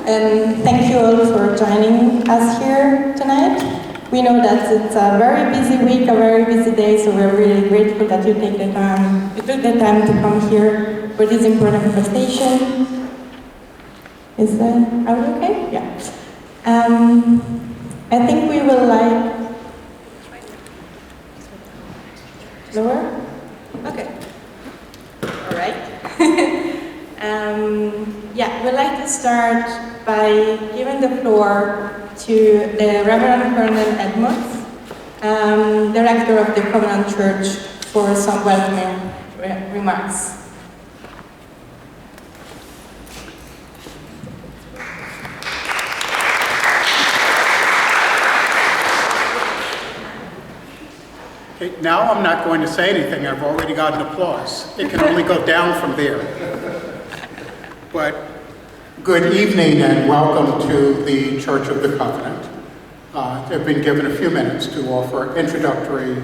and thank you all for joining us here tonight. We know that it's a very busy week, a very busy day, so we're really grateful that you took the time to come here for this important manifestation. Are we okay? Yeah. I think we will lower? Okay. All right. We'd like to start by giving the floor to the Reverend Colonel Edmonds, Director of the Covenant Church, for some welcoming remarks. Okay, now I'm not going to say anything. I've already gotten applause. It can only go down from there. But good evening and welcome to the Church of the Covenant. I've been given a few minutes to offer introductory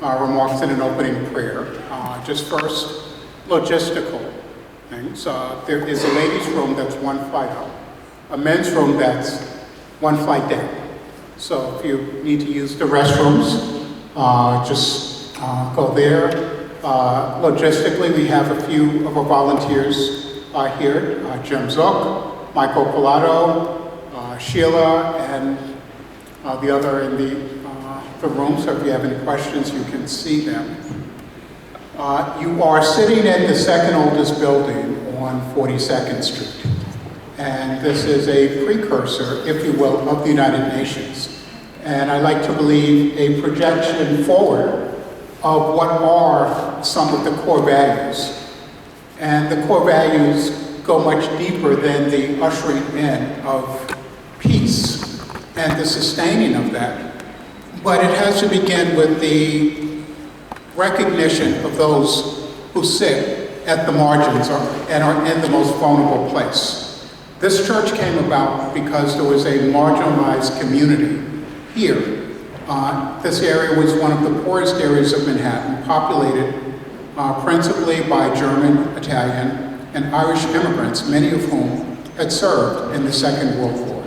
remarks and an opening prayer. Just first, logistical things. There is a ladies' room that's one flight up, a men's room that's one flight down. So if you need to use the restrooms, just go there. Logistically, we have a few of our volunteers here, Jim Zook, Michael Pilato, Sheila, and the other in the room, so if you have any questions, you can see them. You are sitting in the second oldest building on 42nd Street, and this is a precursor, if you will, of the United Nations. And I like to believe a projection forward of what are some of the core values. And the core values go much deeper than the ushering in of peace and the sustaining of that. But it has to begin with the recognition of those who sit at the margins and are in the most vulnerable place. This church came about because there was a marginalized community here. This area was one of the poorest areas of Manhattan, populated principally by German, Italian, and Irish immigrants, many of whom had served in the Second World War.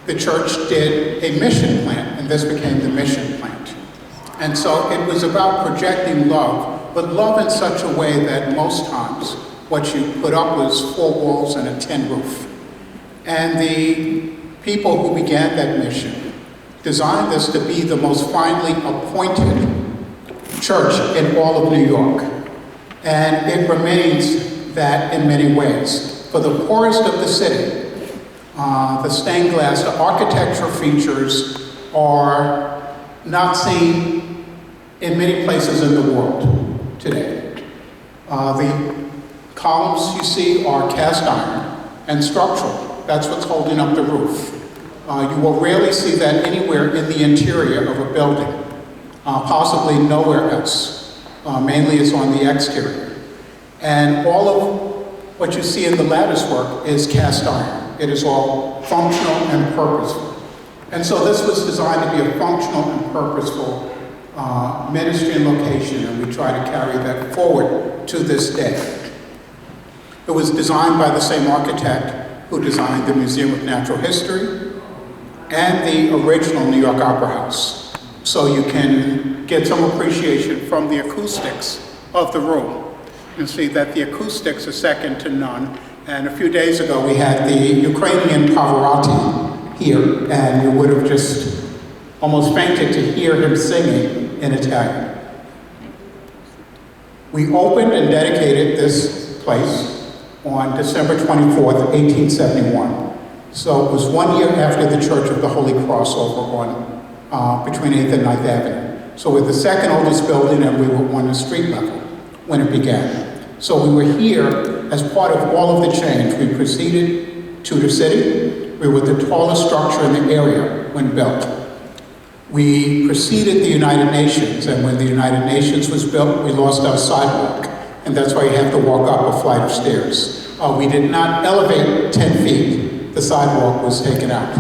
The church did a mission plant, and this became the mission plant. And so it was about projecting love, but love in such a way that most times what you put up was 4 walls and a tin roof. And the people who began that mission designed this to be the most finely appointed church in all of New York. And it remains that in many ways. For the poorest of the city, the stained glass, the architectural features are not seen in many places in the world today. The columns you see are cast iron and structural. That's what's holding up the roof. You will rarely see that anywhere in the interior of a building, possibly nowhere else. Mainly it's on the exterior. And all of what you see in the lattice work is cast iron. It is all functional and purposeful. And so this was designed to be a functional and purposeful ministry and location, and we try to carry that forward to this day. It was designed by the same architect who designed the Museum of Natural History and the original New York Opera House. So you can get some appreciation from the acoustics of the room. You'll see that the acoustics are second to none. And a few days ago, we had the Ukrainian Pavarotti here, and you would have just almost fainted to hear him singing in Italian. We opened and dedicated this place on December 24th, 1871. So it was 1 year after the Church of the Holy Cross over on between 8th and 9th Avenue. So we're the second oldest building, and we were on the street level when it began. So we were here as part of all of the change. We preceded Tudor City. We were the tallest structure in the area when built. We preceded the United Nations, and when the United Nations was built, we lost our sidewalk, and that's why you have to walk up a flight of stairs. We did not elevate 10 feet. The sidewalk was taken out.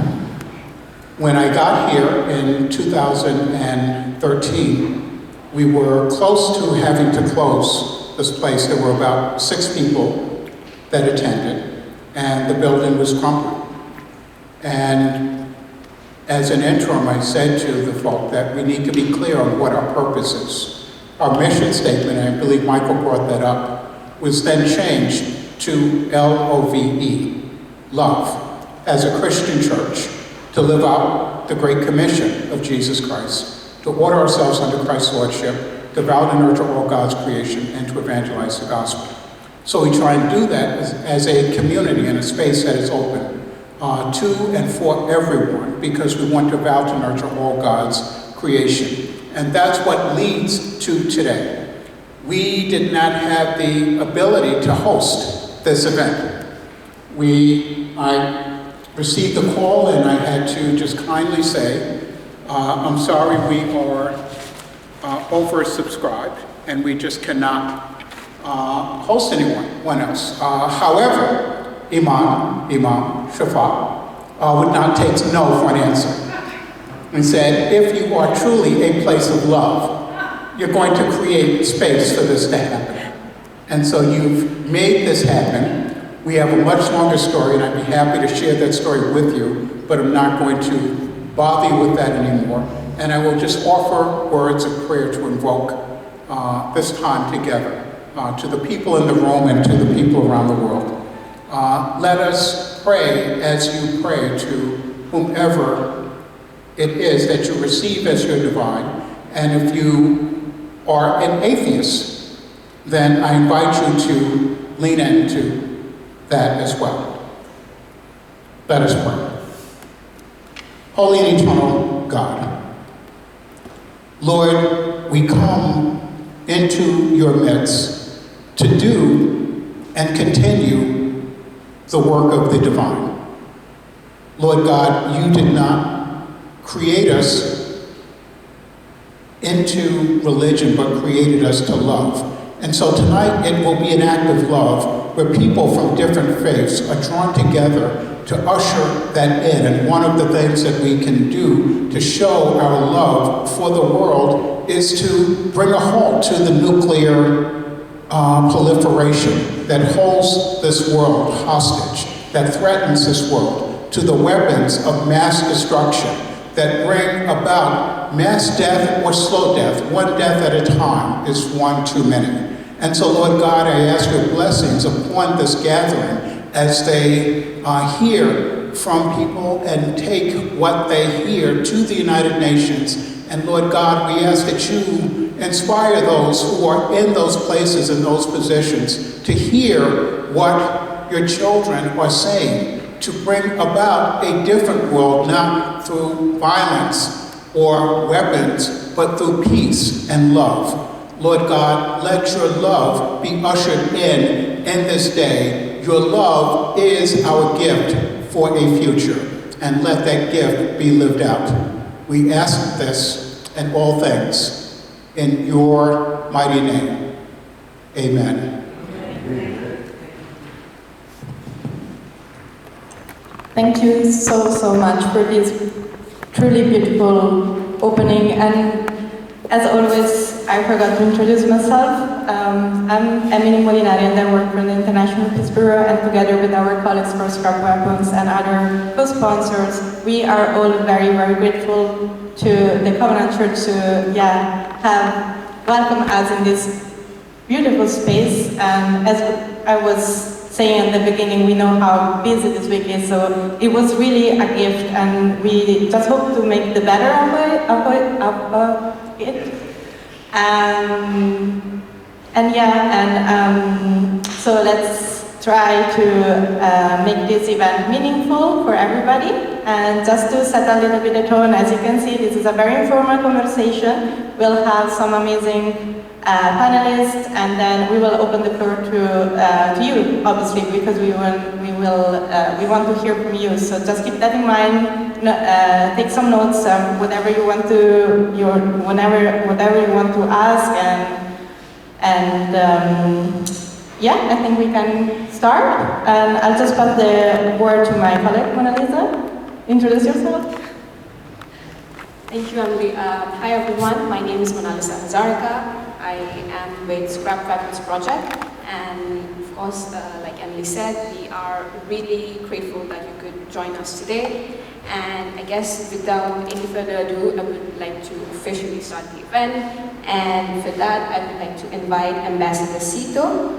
When I got here in 2013, we were close to having to close this place. There were about 6 people that attended. and the building was crumpled. And as an interim, I said to the folk that we need to be clear on what our purpose is. Our mission statement, and I believe Michael brought that up, was then changed to LOVE, love, as a Christian church, to live out the Great Commission of Jesus Christ, to order ourselves under Christ's lordship, to vow to nurture all God's creation, and to evangelize the gospel. So we try and do that as a community in a space that is open to and for everyone, because we want to vow to nurture all God's creation. And that's what leads to today. We did not have the ability to host this event. I received the call and I had to just kindly say, I'm sorry, we are oversubscribed and we just cannot host anyone else. However, Imam Shafa would not take no for an answer. And said, if you are truly a place of love, you're going to create space for this to happen. And so you've made this happen. We have a much longer story, and I'd be happy to share that story with you, but I'm not going to bother you with that anymore. And I will just offer words of prayer to invoke this time together to the people in the room and to the people around the world. Let us pray as you pray to whomever it is that you receive as your divine. And if you are an atheist, then I invite you to lean into that as well. Let us pray. Holy and eternal God, Lord, we come into your midst to do and continue the work of the divine. Lord God, you did not create us into religion, but created us to love. And so tonight it will be an act of love where people from different faiths are drawn together to usher that in. And one of the things that we can do to show our love for the world is to bring a halt to the nuclear proliferation that holds this world hostage, that threatens this world, to the weapons of mass destruction that bring about mass death or slow death. One death at a time is one too many. And so, Lord God, I ask your blessings upon this gathering as they hear from people and take what they hear to the United Nations. And Lord God, we ask that you inspire those who are in those places and those positions to hear what your children are saying, to bring about a different world, not through violence or weapons, but through peace and love. Lord God, let your love be ushered in this day. Your love is our gift for a future, and let that gift be lived out. We ask this and all things in your mighty name. Amen. Thank you so much for this truly beautiful opening. And as always, I forgot to introduce myself. I'm Emily Molinari and I work for the International Peace Bureau, and together with our colleagues for Scrap Weapons and other co-sponsors, we are all very, very grateful to the Covenant Church to have welcomed us in this beautiful space. And as I was saying at the beginning, we know how busy this week is, so it was really a gift, and we just hope to make the better of it. So let's try to make this event meaningful for everybody. And just to set a little bit the tone, as you can see, this is a very informal conversation. We'll have some amazing panelists, and then we will open the floor to you, obviously, because we want to hear from you. So just keep that in mind. Take some notes, whatever you want to ask, I think we can start. And I'll just pass the word to my colleague, Mona Lisa. Introduce yourself. Thank you, Emily. Hi, everyone. My name is Mona Lisa Hazarika. I am with Scrap Weapons Project, and of course, like Emily Emily said, we are really grateful that you could join us today. And I guess without any further ado, I would like to officially start the event. And for that, I would like to invite Ambassador Sito.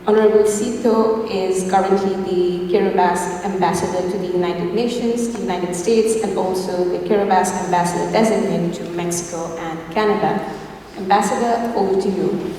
Honorable Sito is currently the Kiribati Ambassador to the United Nations, the United States, and also the Kiribati Ambassador designate to Mexico and Canada. Ambassador, over to you.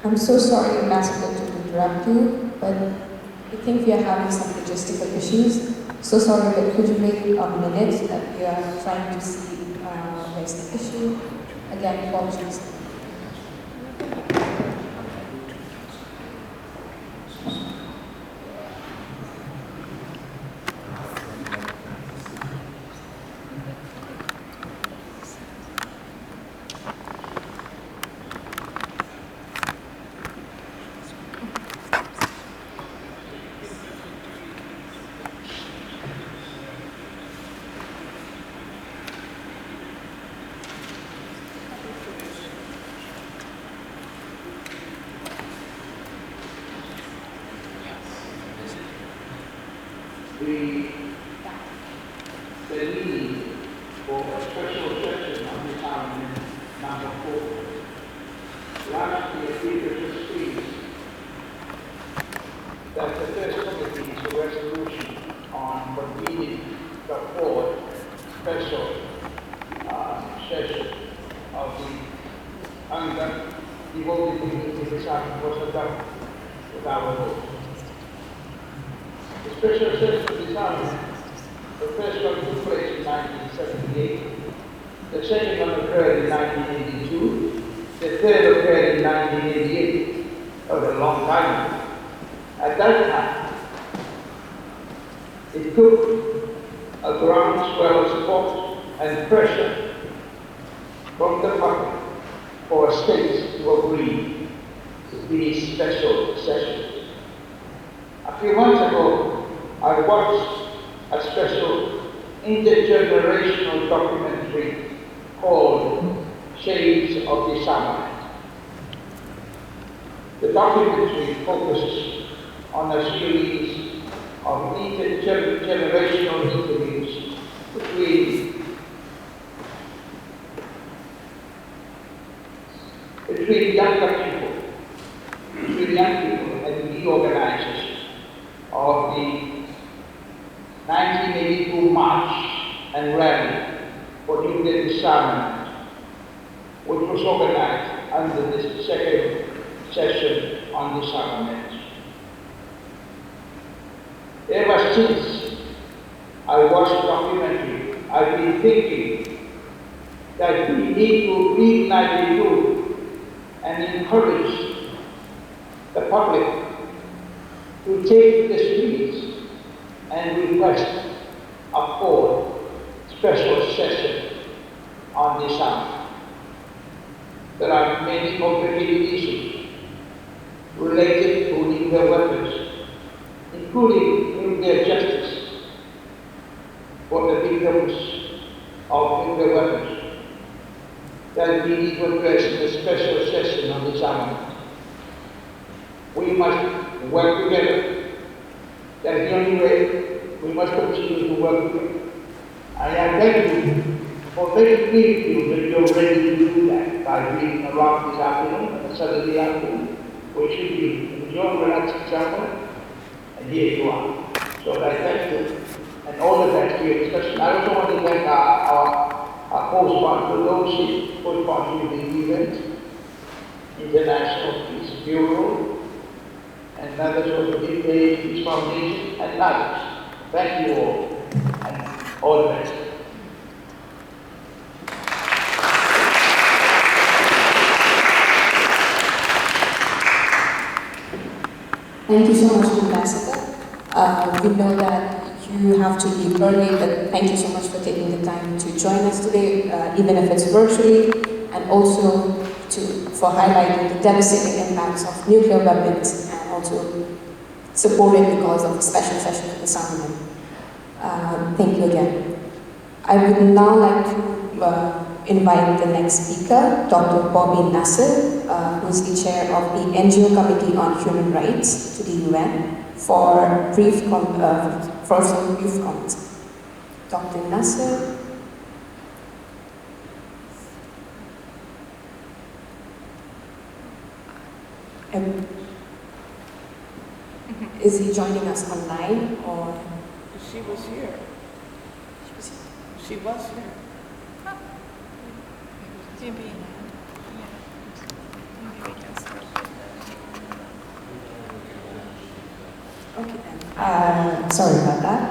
I'm so sorry, Ambassador, to interrupt you, but I think we are having some logistical issues. So sorry, but could you wait a minute that we are trying to see where's the issue? Again, apologies. The need for a special session on this argument number 4. Last year, we were pleased that the first committee's resolution on convening the 4th special session of the devoted to this argument was adopted without a vote. The special session of this argument, the first one took place in 1978, the second one occurred in 1982, the third occurred in 1988, a long time. At that time, it took a groundswell of support and pressure from the public for states to agree to these special sessions. A few months ago, I watched a special intergenerational documentary called Shades of Disarmament. The documentary focuses on a series of intergenerational interviews between young people and the organizers of the 1982 March and Rally for Nuclear Disarmament, which was organized under this second session on disarmament. Ever since I watched the documentary, I've been thinking that we need to reignite the youth and encourage the public to take the streets and request a 4th special session on disarmament. There are many complicated issues related to nuclear weapons, including nuclear justice for the victims of nuclear weapons, that we need to address in a special session on disarmament. We must work together. That's the only way we must continue to work together. And I beg you, for very few of you that you're ready to do that by being around this afternoon and Saturday afternoon, we should be enjoying relaxing somewhere, and here you are. So I thank you, and all the best to your discussion. I also want to thank our co-sponsor, those who co-sponsored the event, International Peace Bureau, and others also did the Peace Foundation, and others. Thank you all, and all the best. Thank you so much, Ambassador. We know that you have to leave early, but thank you so much for taking the time to join us today, even if it's virtually, and also for highlighting the devastating impacts of nuclear weapons and also supporting the cause of the special session for disarmament. Thank you again. I would now like to invite the next speaker, Dr. Bobby Nasser, who is the chair of the NGO Committee on Human Rights to the UN, for some brief comments. Dr. Nasser. Is he joining us online or? She was here. She was here. Okay then. Sorry about that.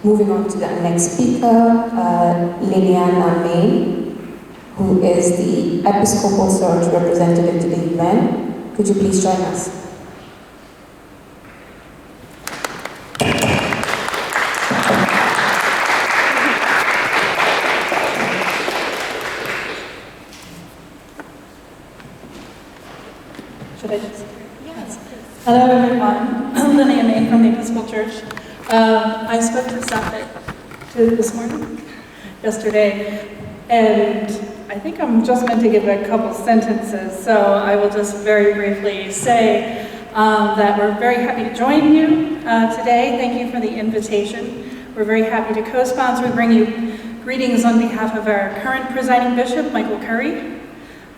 Moving on to the next speaker, Liliana May, who is the Episcopal Search representative to the UN. Could you please join us? Hello everyone, Lillian May from the Episcopal Church. I spoke to Safet this morning, yesterday, and I think I'm just meant to give a couple sentences, so I will just very briefly say that we're very happy to join you today. Thank you for the invitation. We're very happy to co-sponsor. We bring you greetings on behalf of our current presiding bishop, Michael Curry,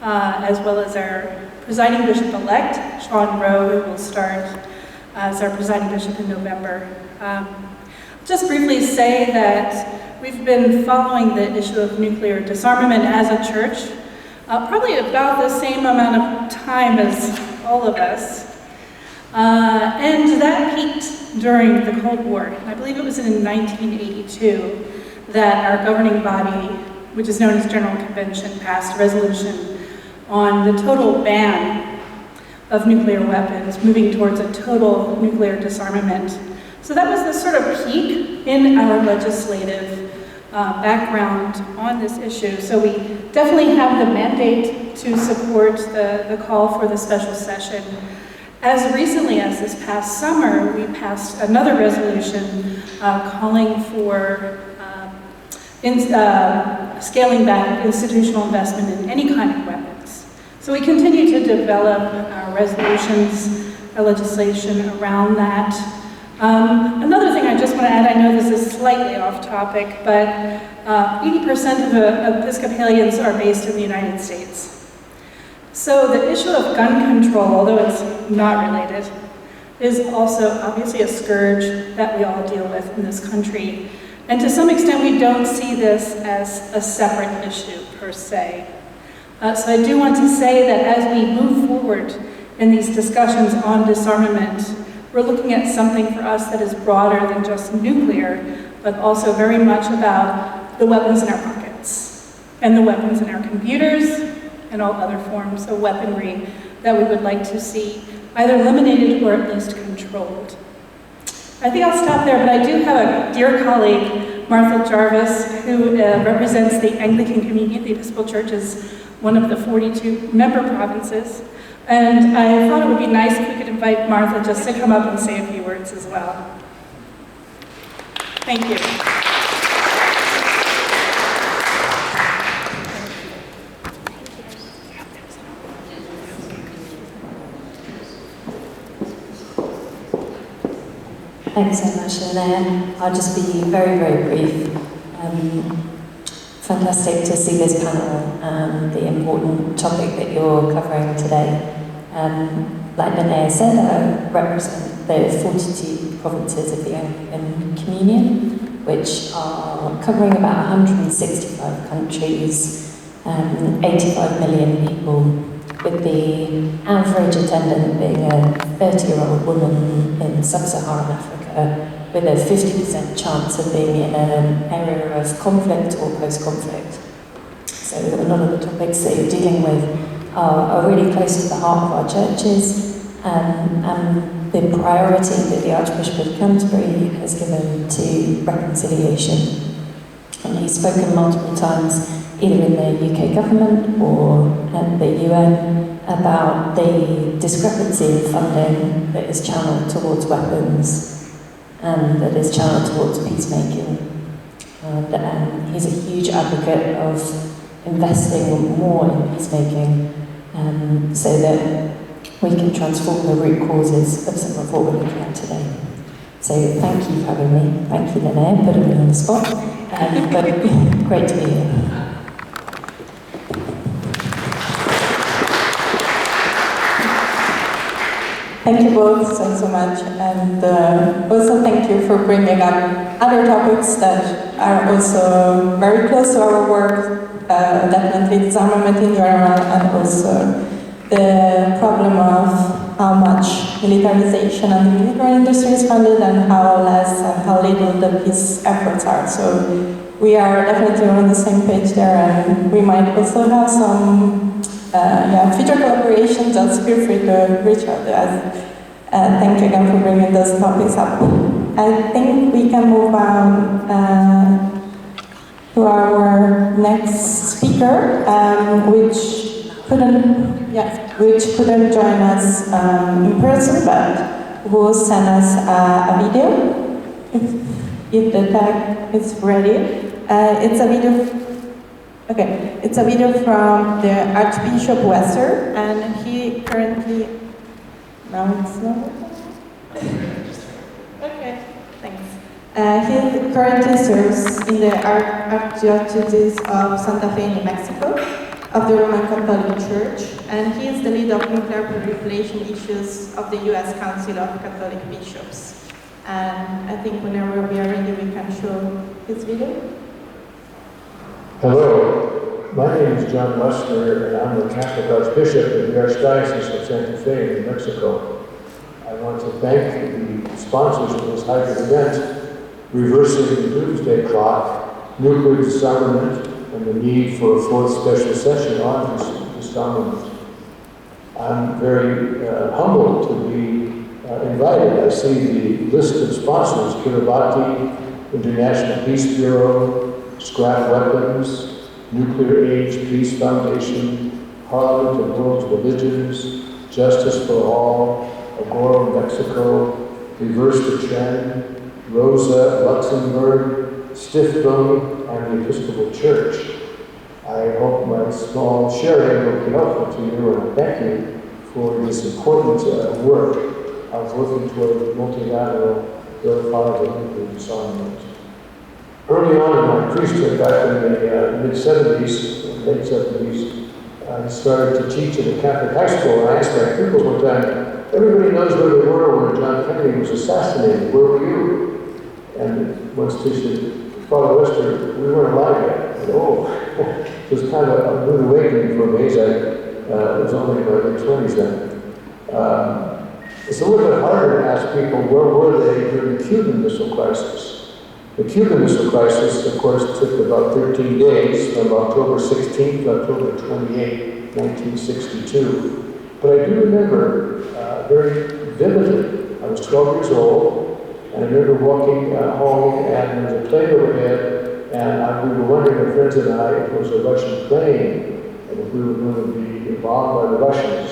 as well as our presiding bishop-elect, Sean Rowe, who will start as our presiding bishop in November. Just briefly say that we've been following the issue of nuclear disarmament as a church, probably about the same amount of time as all of us. And that peaked during the Cold War. I believe it was in 1982 that our governing body, which is known as General Convention, passed a resolution on the total ban of nuclear weapons, moving towards a total nuclear disarmament. So that was the sort of peak in our legislative background on this issue. So we definitely have the mandate to support the call for the special session. As recently as this past summer, we passed another resolution calling for scaling back institutional investment in any kind of weapons. So we continue to develop our resolutions, our legislation around that. Another thing I just want to add, I know this is slightly off topic, but 80% of Episcopalians are based in the United States. So the issue of gun control, although it's not related, is also obviously a scourge that we all deal with in this country. And to some extent, we don't see this as a separate issue per se. So I do want to say that as we move forward in these discussions on disarmament, we're looking at something for us that is broader than just nuclear, but also very much about the weapons in our pockets and the weapons in our computers and all other forms of weaponry that we would like to see either eliminated or at least controlled. I think I'll stop there, but I do have a dear colleague, Martha Jarvis, who represents the Anglican Communion. The Episcopal Church is one of the 42 member provinces. And I thought it would be nice if we could invite Martha just to come up and say a few words as well. Thank you. Thanks so much, and I'll just be very, very brief. Fantastic to see this panel and the important topic that you're covering today. Like Linnea said, I represent the 42 provinces of the Anglican Communion, which are covering about 165 countries, 85 million people, with the average attendant being a 30-year-old woman in sub-Saharan Africa, with a 50% chance of being in an area of conflict or post-conflict. So a lot of the topics that you're dealing with are really close to the heart of our churches, and the priority that the Archbishop of Canterbury has given to reconciliation. And he's spoken multiple times, either in the UK government or at the UN, about the discrepancy in funding that is channeled towards weapons and that is channeled towards peacemaking. And he's a huge advocate of investing more in peacemaking so that we can transform the root causes of some of what we're looking at today. So thank you for having me. Thank you, Linnea, putting me on the spot. But great to be here. Thank you both so much, and also thank you for bringing up other topics that are also very close to our work, definitely disarmament in general, and also the problem of how much militarization and the military industry is funded and how less and how little the peace efforts are. So we are definitely on the same page there, and we might also have some future collaborations. Just feel free to reach out to us. Thank you again for bringing those topics up. I think we can move on to our next speaker, which couldn't join us in person, but who sent us a video. If the tag is ready, it's a video. Okay, it's a video from the Archbishop Wester, and he currently. Now it's not. Okay, thanks. He currently serves in the Archdiocese of Santa Fe, New Mexico, of the Roman Catholic Church, and he is the lead of nuclear proliferation issues of the U.S. Council of Catholic Bishops. And I think whenever we are ready, we can show his video. Hello, my name is John Wester, and I'm the Catholic Archbishop of the Archdiocese of Santa Fe, New Mexico. I want to thank the sponsors of this hybrid event, Reversing the Doomsday Clock, Nuclear Disarmament, and the need for a fourth special session on disarmament. I'm very humbled to be invited. I see the list of sponsors: Kiribati, International Peace Bureau, Scrap Weapons, Nuclear Age Peace Foundation, Parliament of World Religions, Justice for All, Agora, Mexico, Reverse the Trend, Rosa, Luxembourg, Stiftung, and the Episcopal Church. I hope my small sharing will be helpful to you, and thank you for this important work of working toward multilateral, verifiable nuclear disarmament. Early on in my priesthood, back in the mid-70s, late 70s, I started to teach at a Catholic high school, and I asked my pupils one time, everybody knows where they were when John Kennedy was assassinated. Where were you? And once they said, Father Wester, we weren't alive yet. I said, oh, it was kind of a rude awakening for me, as I was only in my late 20s then. It's a little bit harder to ask people where were they during the Cuban Missile Crisis. The Cuban Missile Crisis, of course, took about 13 days, from October 16th to October 28, 1962. But I do remember very vividly, I was 12 years old, and I remember walking home, and there was a plane overhead, and we were wondering, my friends and I, if it was a Russian plane, and if we were going to be bombed by the Russians.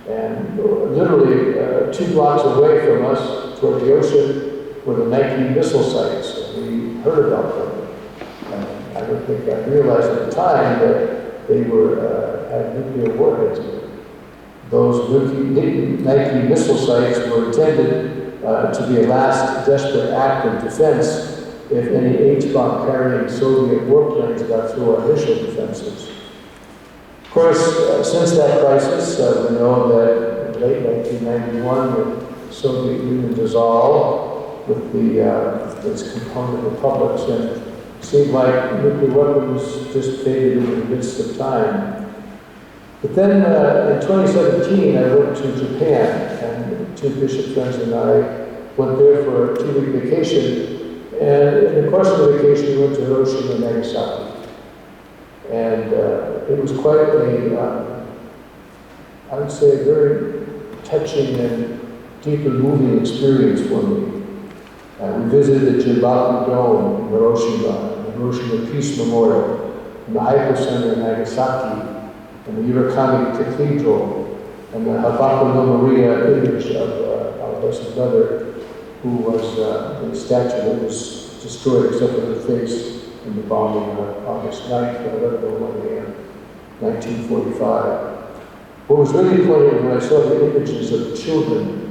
And literally 2 blocks away from us, toward the ocean, were the Nike missile sites. We heard about them. And I don't think I realized at the time that they had nuclear warheads in them. Those Nike missile sites were intended to be a last desperate act of defense if any H-bomb carrying Soviet warplanes got through our initial defenses. Of course, since that crisis, we know that in late 1991, the Soviet Union dissolved with its component republics, and it seemed like nuclear weapons just faded in the midst of time. But then in 2017, I went to Japan, and 2 bishop friends and I went there for a 2-week vacation, and in the course of the vacation, we went to Hiroshima and Nagasaki. And it was quite I would say, a very touching and deeply moving experience for me. We visited the Jinbaku Dome in Hiroshima, the Hiroshima Peace Memorial, and the Haiku Center in Nagasaki, and the Urakami Cathedral, and the Habako no Maria image of our Blessed Mother, who was the statue that was destroyed except for the face in the bombing on August 9th at 11:01 a.m. 1945. What was really poignant when I saw the images of children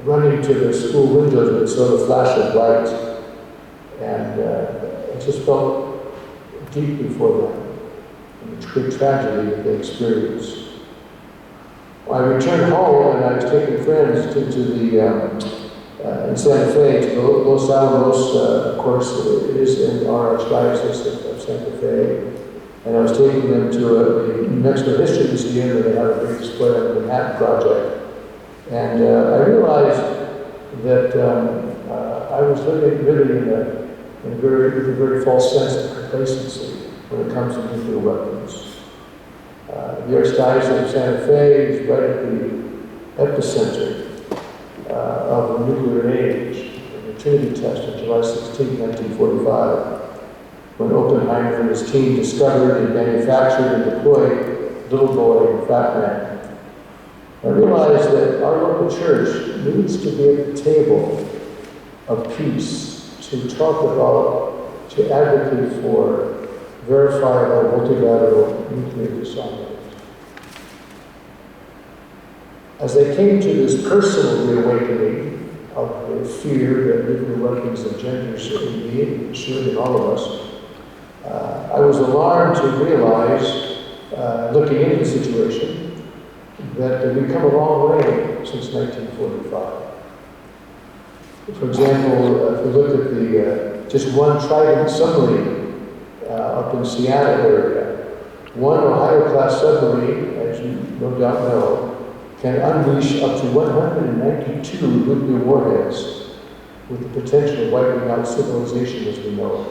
running to their school windows and saw the flash of light, and I just felt deeply for them and the great tragedy that they experienced. I returned home and I was taking friends to in Santa Fe, to Los Alamos, of course, it is in our archdiocese of Santa Fe. And I was taking them to the New Mexico History Museum, where they have a great display on the Manhattan Project. And I realized that I was living really with a very false sense of complacency when it comes to nuclear weapons. The Archdiocese of Santa Fe is right at the epicenter of the nuclear age, the Trinity test on July 16, 1945, when Oppenheimer and his team discovered and manufactured and deployed Little Boy and Fat Man. I realized that our local church needs to be at the table of peace to talk about, to advocate for verifiable multilateral nuclear disarmament. As they came to this personal reawakening of the fear that nuclear weapons engenders in me, should in all of us, I was alarmed to realize, looking into the situation, that we've come a long way since 1945. For example, if we look at the just one Trident submarine up in Seattle area, one Ohio-class submarine, as you no doubt know, can unleash up to 192 nuclear warheads with the potential of wiping out civilization as we know it.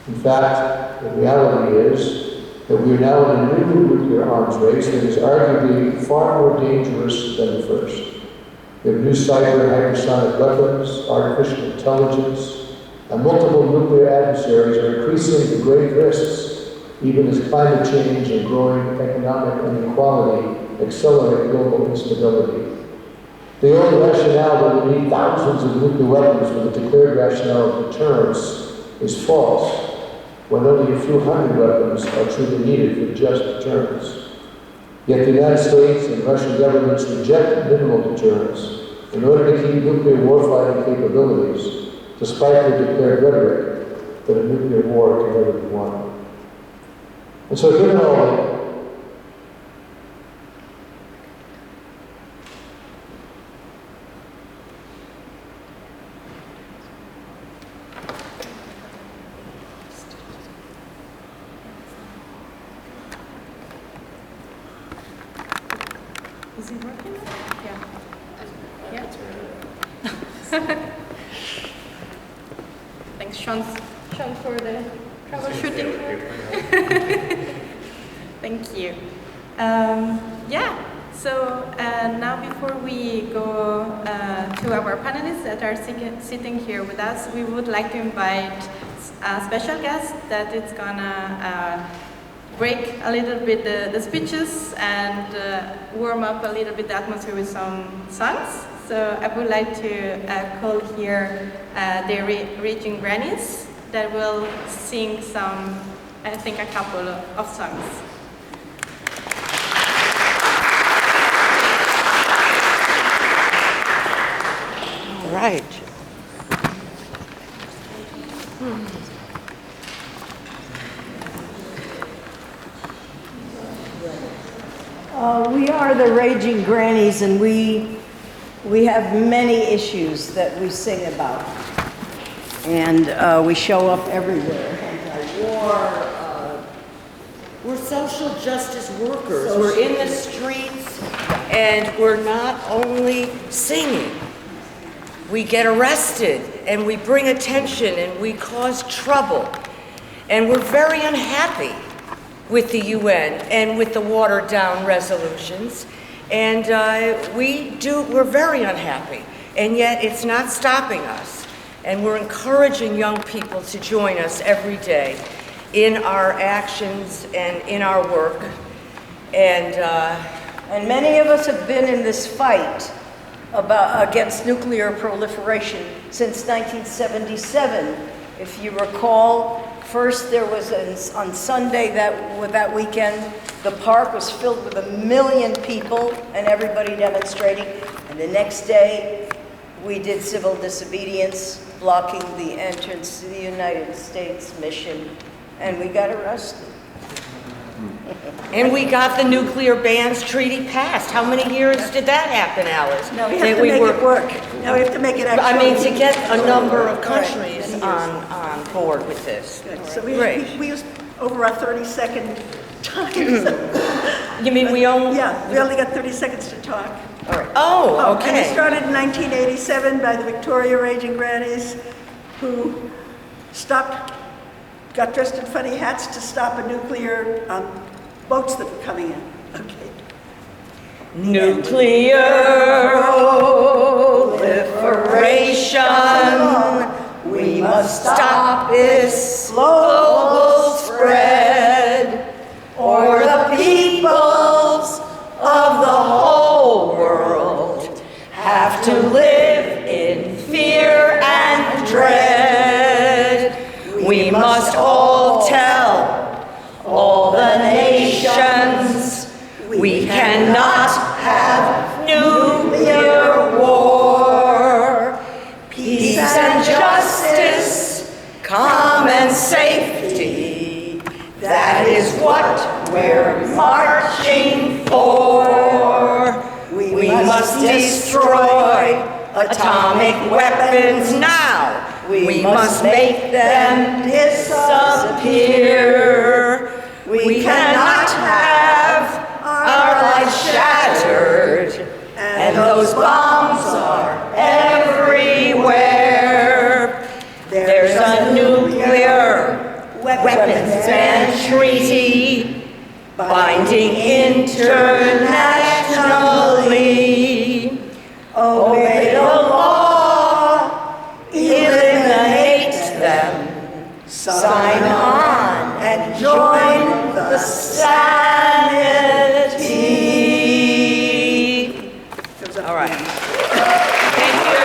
In fact, the reality is that we are now in a new nuclear arms race that is arguably far more dangerous than the first. We have new cyber and hypersonic weapons, artificial intelligence, and multiple nuclear adversaries are increasing the grave risks, even as climate change and growing economic inequality accelerate global instability. The old rationale that we need thousands of nuclear weapons for the declared rationale of deterrence is false, when only a few hundred weapons are truly needed for just deterrence. Yet the United States and Russian governments reject minimal deterrence in order to keep nuclear warfighting capabilities, despite their declared rhetoric that a nuclear war can never be won. And so given all that, Is it working? Yeah. Thanks, Sean, for the troubleshooting. Thank you. So now before we go to our panelists that are sitting here with us, we would like to invite a special guest that is gonna break a little bit the speeches and warm up a little bit the atmosphere with some songs. So I would like to call here the Raging Grannies that will sing some, I think, a couple of songs. All right. We are the Raging Grannies, and we have many issues that we sing about. And we show up everywhere. Anti-war, we're social justice workers. We're in the streets, and we're not only singing. We get arrested, and we bring attention, and we cause trouble. And we're very unhappy with the UN and with the watered down resolutions. And we're very unhappy, and yet it's not stopping us. And we're encouraging young people to join us every day in our actions and in our work. And many of us have been in this fight against nuclear proliferation since 1977. If you recall, first there was on Sunday that weekend, the park was filled with 1 million people and everybody demonstrating. And the next day, we did civil disobedience, blocking the entrance to the United States mission, and we got arrested. And we got the nuclear bans treaty passed. How many years did that happen, Alice? Now we have to make it work. Now we have to make it actually. I mean, to get a number of countries on board with this. Good. So we used over a 30-second time. You mean we only? Yeah, we only got 30 seconds to talk. All right. Oh, okay. And it started in 1987 by the Victoria Raging Grannies, who got dressed in funny hats to stop a nuclear boats that were coming in. Okay. Nuclear proliferation. We must stop its global spread, or the peoples of the whole world have to live in fear and dread. We must all tell all the nations we cannot have nuclear war. Peace and justice, common safety, that is what we're marching for. We must destroy atomic weapons now. We must make them disappear. We cannot have our lives shattered, and those bombs are everywhere. There's a nuclear weapons ban treaty binding internationally. Obey the law, eliminate them, sign on and join the sanity. All right. Thank you.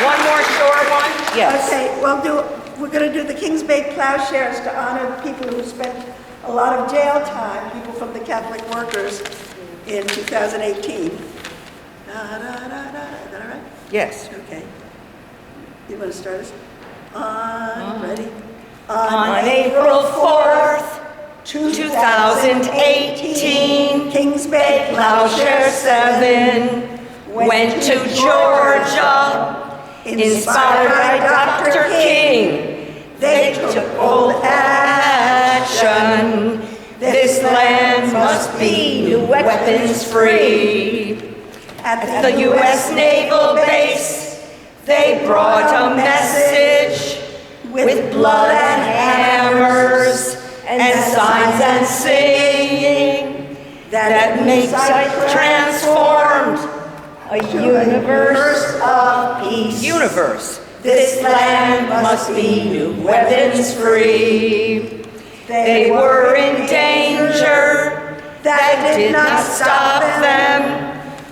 One more short one? Yes. Okay, we're going to do the Kings Bay Plowshares to honor the people who spent a lot of jail time, people from the Catholic workers, in 2018. Is that all right? Yes. Okay. You want to start us? Ready? On April 4th, 2018, Kings Bay Plowshare 7 went to Georgia, inspired by Dr. King. They took bold action. This land must be weapons free. At the U.S. Naval Base, they brought a message with blood and hammers and signs and singing that makes us transformed a universe of peace. Universe. This land must be weapons free. They were in danger. That did not stop them.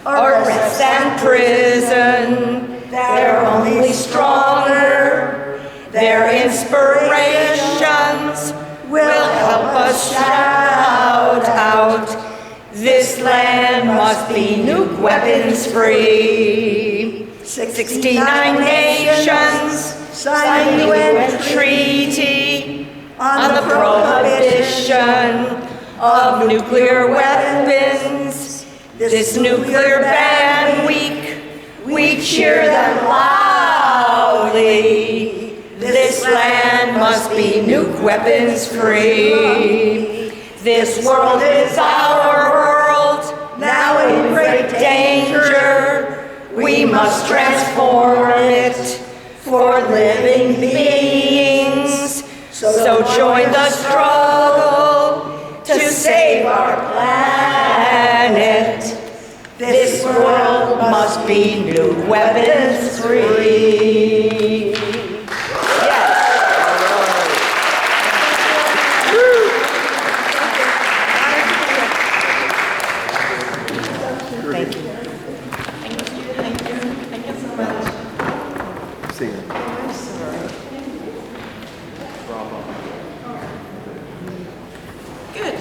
Arrest and prison. They're only stronger. Their inspirations will help us shout out. This land must be nuke weapons free. 69 nations signed the UN Treaty on the prohibition of nuclear weapons. This nuclear ban week, we cheer them loudly. This land must be nuke weapons free. This world is our world, now in great danger. We must transform it for living beings. So join the struggle to save our planet. This world must be nuke weapons free. Thank you so much. Good.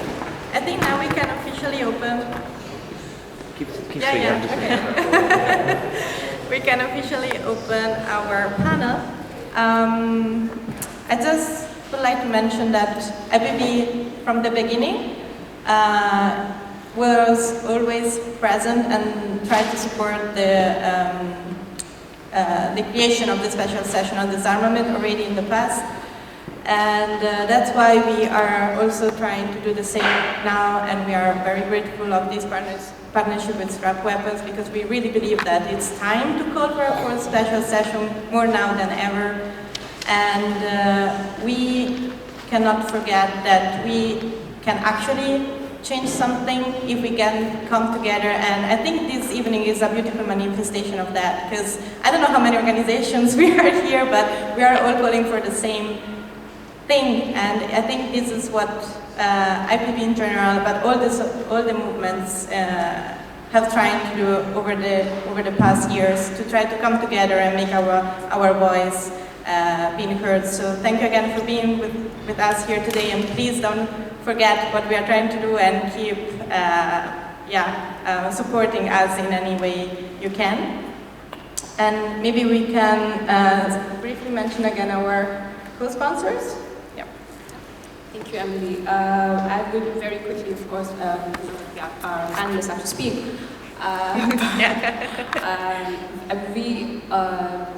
I think now we can officially open. Okay. We can officially open our panel. I just would like to mention that IPB from the beginning was always present and tried to support the creation of the special session on disarmament already in the past. And that's why we are also trying to do the same now, and we are very grateful of this partnership with Scrap Weapons, because we really believe that it's time to call for a fourth special session more now than ever. And we cannot forget that we can actually change something if we can come together, and I think this evening is a beautiful manifestation of that, because I don't know how many organizations we are here, but we are all calling for the same thing, and I think this is what IPB in general, but all the movements have tried to do over the past years to try to come together and make our voice being heard. So thank you again for being with us here today, and please don't forget what we are trying to do and keep supporting us in any way you can. And maybe we can briefly mention again our co-sponsors. Yeah. Thank you, Emily. I will very quickly, of course, our panelists have to speak.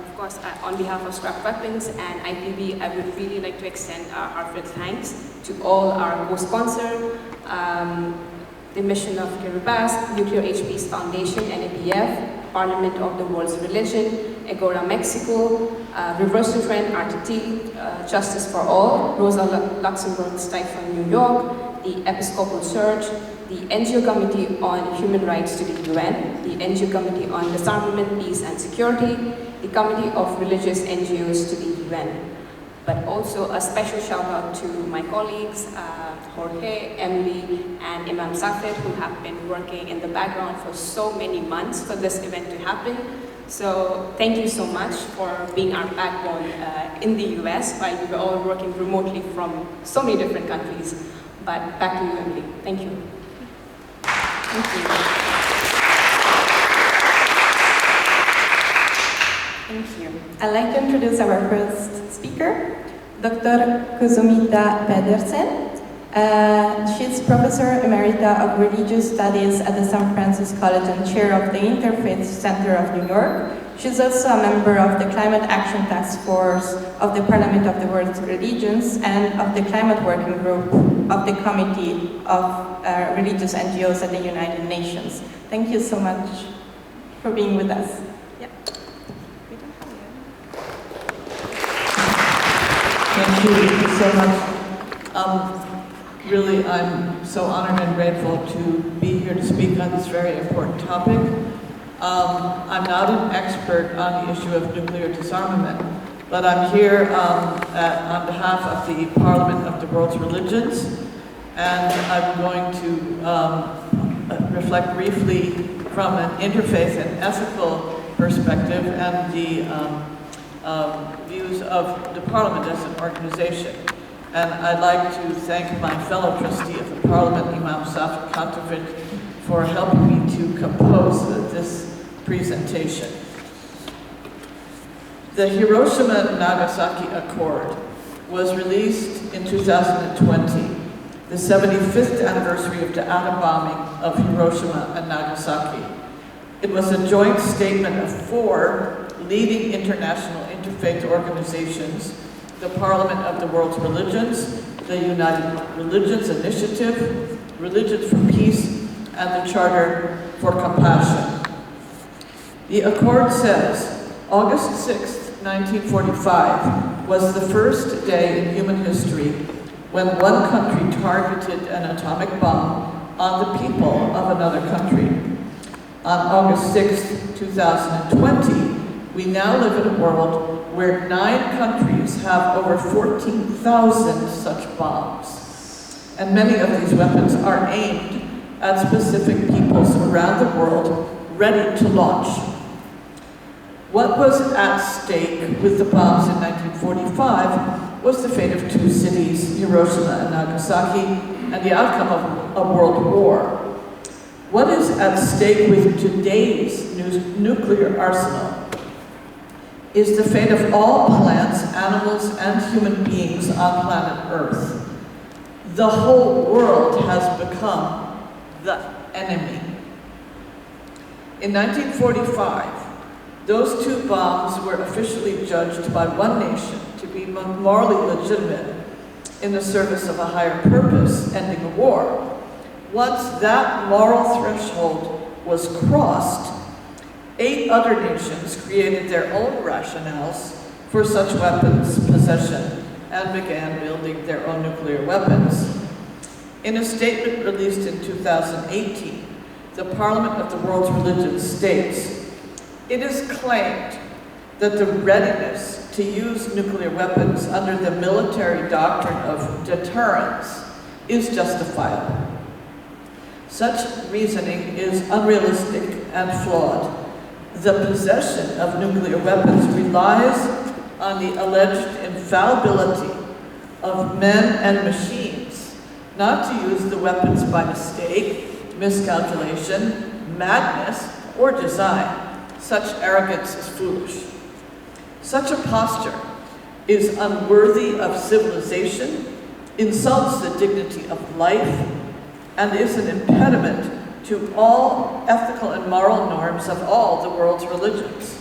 Of course, on behalf of Scrap Weapons and IPB, I would really like to extend our heartfelt thanks to all our co-sponsors, the Mission of Kiribati, Nuclear HP's Foundation, NAPF, Parliament of the World's Religion, Agora Mexico, Reverse the Trend, RTT, Justice for All, Rosa Luxemburg Stifel, New York, the Episcopal Church, the NGO Committee on Human Rights to the UN, the NGO Committee on Disarmament, Peace and Security, the Committee of Religious NGOs to the UN. But also a special shout out to my colleagues, Jorge, Emily, and Imam Safed, who have been working in the background for so many months for this event to happen. So thank you so much for being our backbone in the US, while we were all working remotely from so many different countries. But back to you, Emily. Thank you. Thank you. Thank you. I'd like to introduce our first speaker, Dr. Kuzumita Pedersen. She's Professor Emerita of Religious Studies at the San Francisco College and Chair of the Interfaith Center of New York. She's also a member of the Climate Action Task Force of the Parliament of the World's Religions and of the Climate Working Group of the Committee of Religious NGOs at the United Nations. Thank you so much for being with us. Thank you so much. Really, I'm so honored and grateful to be here to speak on this very important topic. I'm not an expert on the issue of nuclear disarmament, but I'm here on behalf of the Parliament of the World's Religions, and I'm going to reflect briefly from an interfaith and ethical perspective and the views of the Parliament as an organization. And I'd like to thank my fellow trustee of the Parliament, Imam Safed Kantovic, for helping me to compose this presentation. The Hiroshima-Nagasaki Accord was released in 2020, the 75th anniversary of the atom bombing of Hiroshima and Nagasaki. It was a joint statement of 4 leading international interfaith organizations: the Parliament of the World's Religions, the United Religions Initiative, Religions for Peace, and the Charter for Compassion. The Accord says, August 6, 1945, was the first day in human history when one country targeted an atomic bomb on the people of another country. On August 6, 2020, we now live in a world where 9 countries have over 14,000 such bombs. And many of these weapons are aimed at specific peoples around the world ready to launch. What was at stake with the bombs in 1945 was the fate of 2 cities, Hiroshima and Nagasaki, and the outcome of a world war. What is at stake with today's nuclear arsenal is the fate of all plants, animals, and human beings on planet Earth. The whole world has become the enemy. In 1945, those 2 bombs were officially judged by one nation to be morally legitimate in the service of a higher purpose, ending a war. Once that moral threshold was crossed, 8 other nations created their own rationales for such weapons possession and began building their own nuclear weapons. In a statement released in 2018, the Parliament of the World's Religions states, "It is claimed that the readiness to use nuclear weapons under the military doctrine of deterrence is justifiable. Such reasoning is unrealistic and flawed. The possession of nuclear weapons relies on the alleged infallibility of men and machines, not to use the weapons by mistake, miscalculation, madness, or design. Such arrogance is foolish. Such a posture is unworthy of civilization, insults the dignity of life, and is an impediment to all ethical and moral norms of all the world's religions.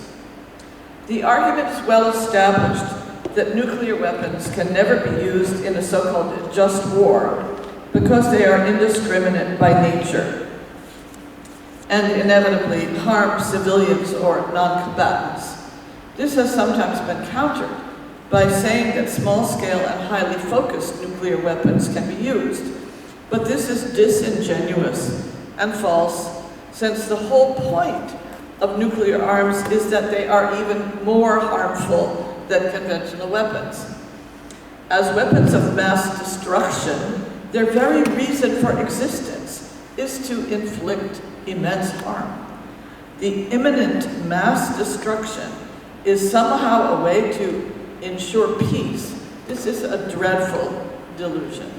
The argument is well established that nuclear weapons can never be used in a so-called just war because they are indiscriminate by nature and inevitably harm civilians or non-combatants. This has sometimes been countered by saying that small-scale and highly focused nuclear weapons can be used. But this is disingenuous and false, since the whole point of nuclear arms is that they are even more harmful than conventional weapons. As weapons of mass destruction, their very reason for existence is to inflict immense harm. The imminent mass destruction is somehow a way to ensure peace. This is a dreadful delusion.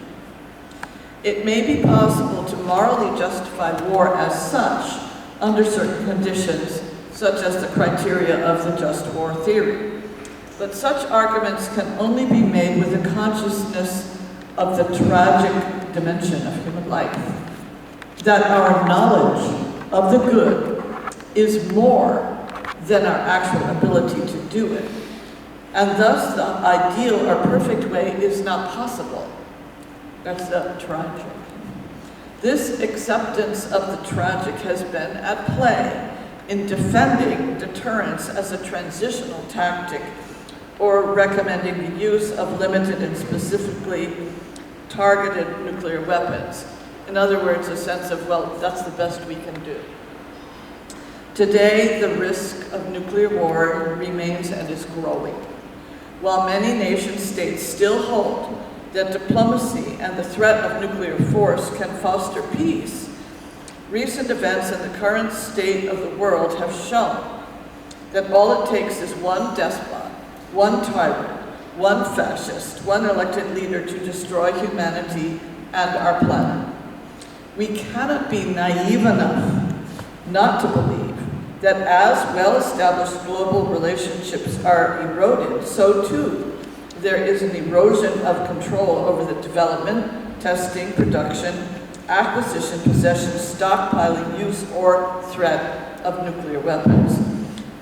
It may be possible to morally justify war as such under certain conditions, such as the criteria of the just war theory. But such arguments can only be made with a consciousness of the tragic dimension of human life, that our knowledge of the good is more than our actual ability to do it, and thus the ideal or perfect way is not possible. That's the tragic. This acceptance of the tragic has been at play in defending deterrence as a transitional tactic or recommending the use of limited and specifically targeted nuclear weapons. In other words, a sense of, well, that's the best we can do. Today, the risk of nuclear war remains and is growing. While many nation states still hold that diplomacy and the threat of nuclear force can foster peace, recent events in the current state of the world have shown that all it takes is one despot, one tyrant, one fascist, one elected leader to destroy humanity and our planet. We cannot be naive enough not to believe that as well-established global relationships are eroded, so too there is an erosion of control over the development, testing, production, acquisition, possession, stockpiling, use, or threat of nuclear weapons.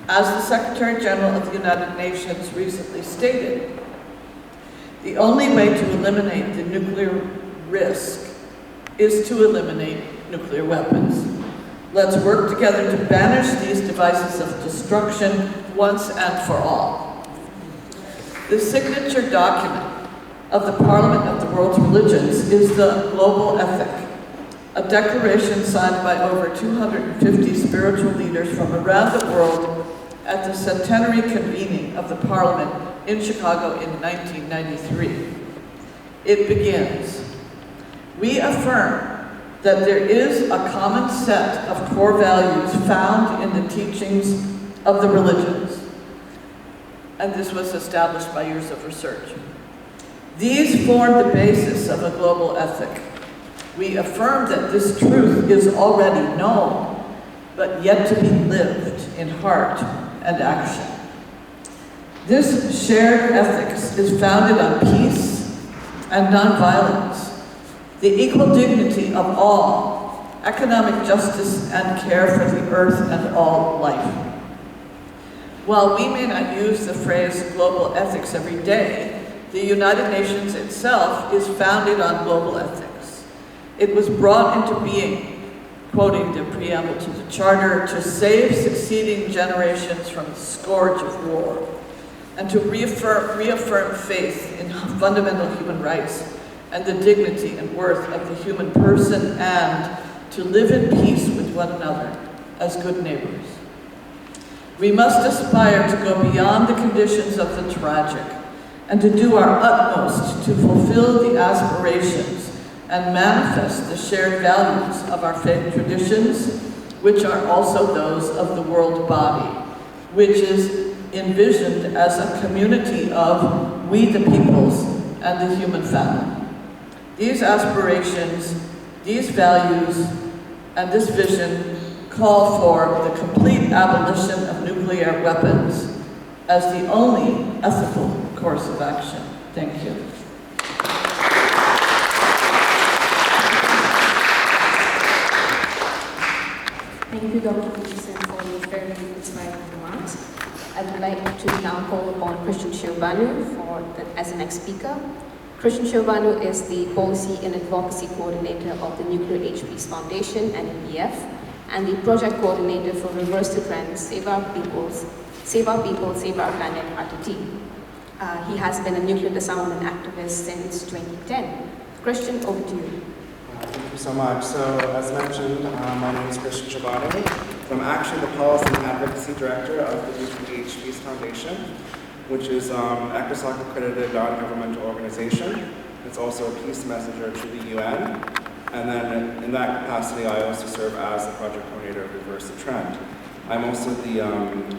As the Secretary General of the United Nations recently stated, the only way to eliminate the nuclear risk is to eliminate nuclear weapons. Let's work together to banish these devices of destruction once and for all. the signature document of the Parliament of the World's Religions is the Global Ethic, a declaration signed by over 250 spiritual leaders from around the world at the centenary convening of the Parliament in Chicago in 1993. It begins, "We affirm that there is a common set of core values found in the teachings of the religions." And this was established by years of research. "These form the basis of a global ethic. We affirm that this truth is already known, but yet to be lived in heart and action. This shared ethics is founded on peace and nonviolence, the equal dignity of all, economic justice and care for the earth and all life." While we may not use the phrase global ethics every day, the United Nations itself is founded on global ethics. It was brought into being, quoting the preamble to the Charter, to save succeeding generations from the scourge of war, and to reaffirm faith in fundamental human rights and the dignity and worth of the human person, and to live in peace with one another as good neighbors. We must aspire to go beyond the conditions of the tragic and to do our utmost to fulfill the aspirations and manifest the shared values of our faith traditions, which are also those of the world body, which is envisioned as a community of we the peoples and the human family. These aspirations, these values, and this vision call for the complete abolition of nuclear weapons as the only ethical course of action. Thank you. Thank you, Dr. Peterson, for your very inspiring remarks. I would like to now call upon Christian Shiobanu as the next speaker. Christian Shiobanu is the Policy and Advocacy Coordinator of the Nuclear Age Peace Foundation and NPF, and the Project Coordinator for Reverse the Trend, Save Our People, Save Our Planet, RTT. He has been a nuclear disarmament activist since 2010. Christian, over to you. Thank you so much. So, as mentioned, my name is Christian Shiobanu. So I'm actually the Policy and Advocacy Director of the Nuclear Age Peace Foundation, which is ECOSOC accredited non-governmental organization. It's also a peace messenger to the UN. And then in that capacity, I also serve as the project coordinator of Reverse the Trend. I'm also the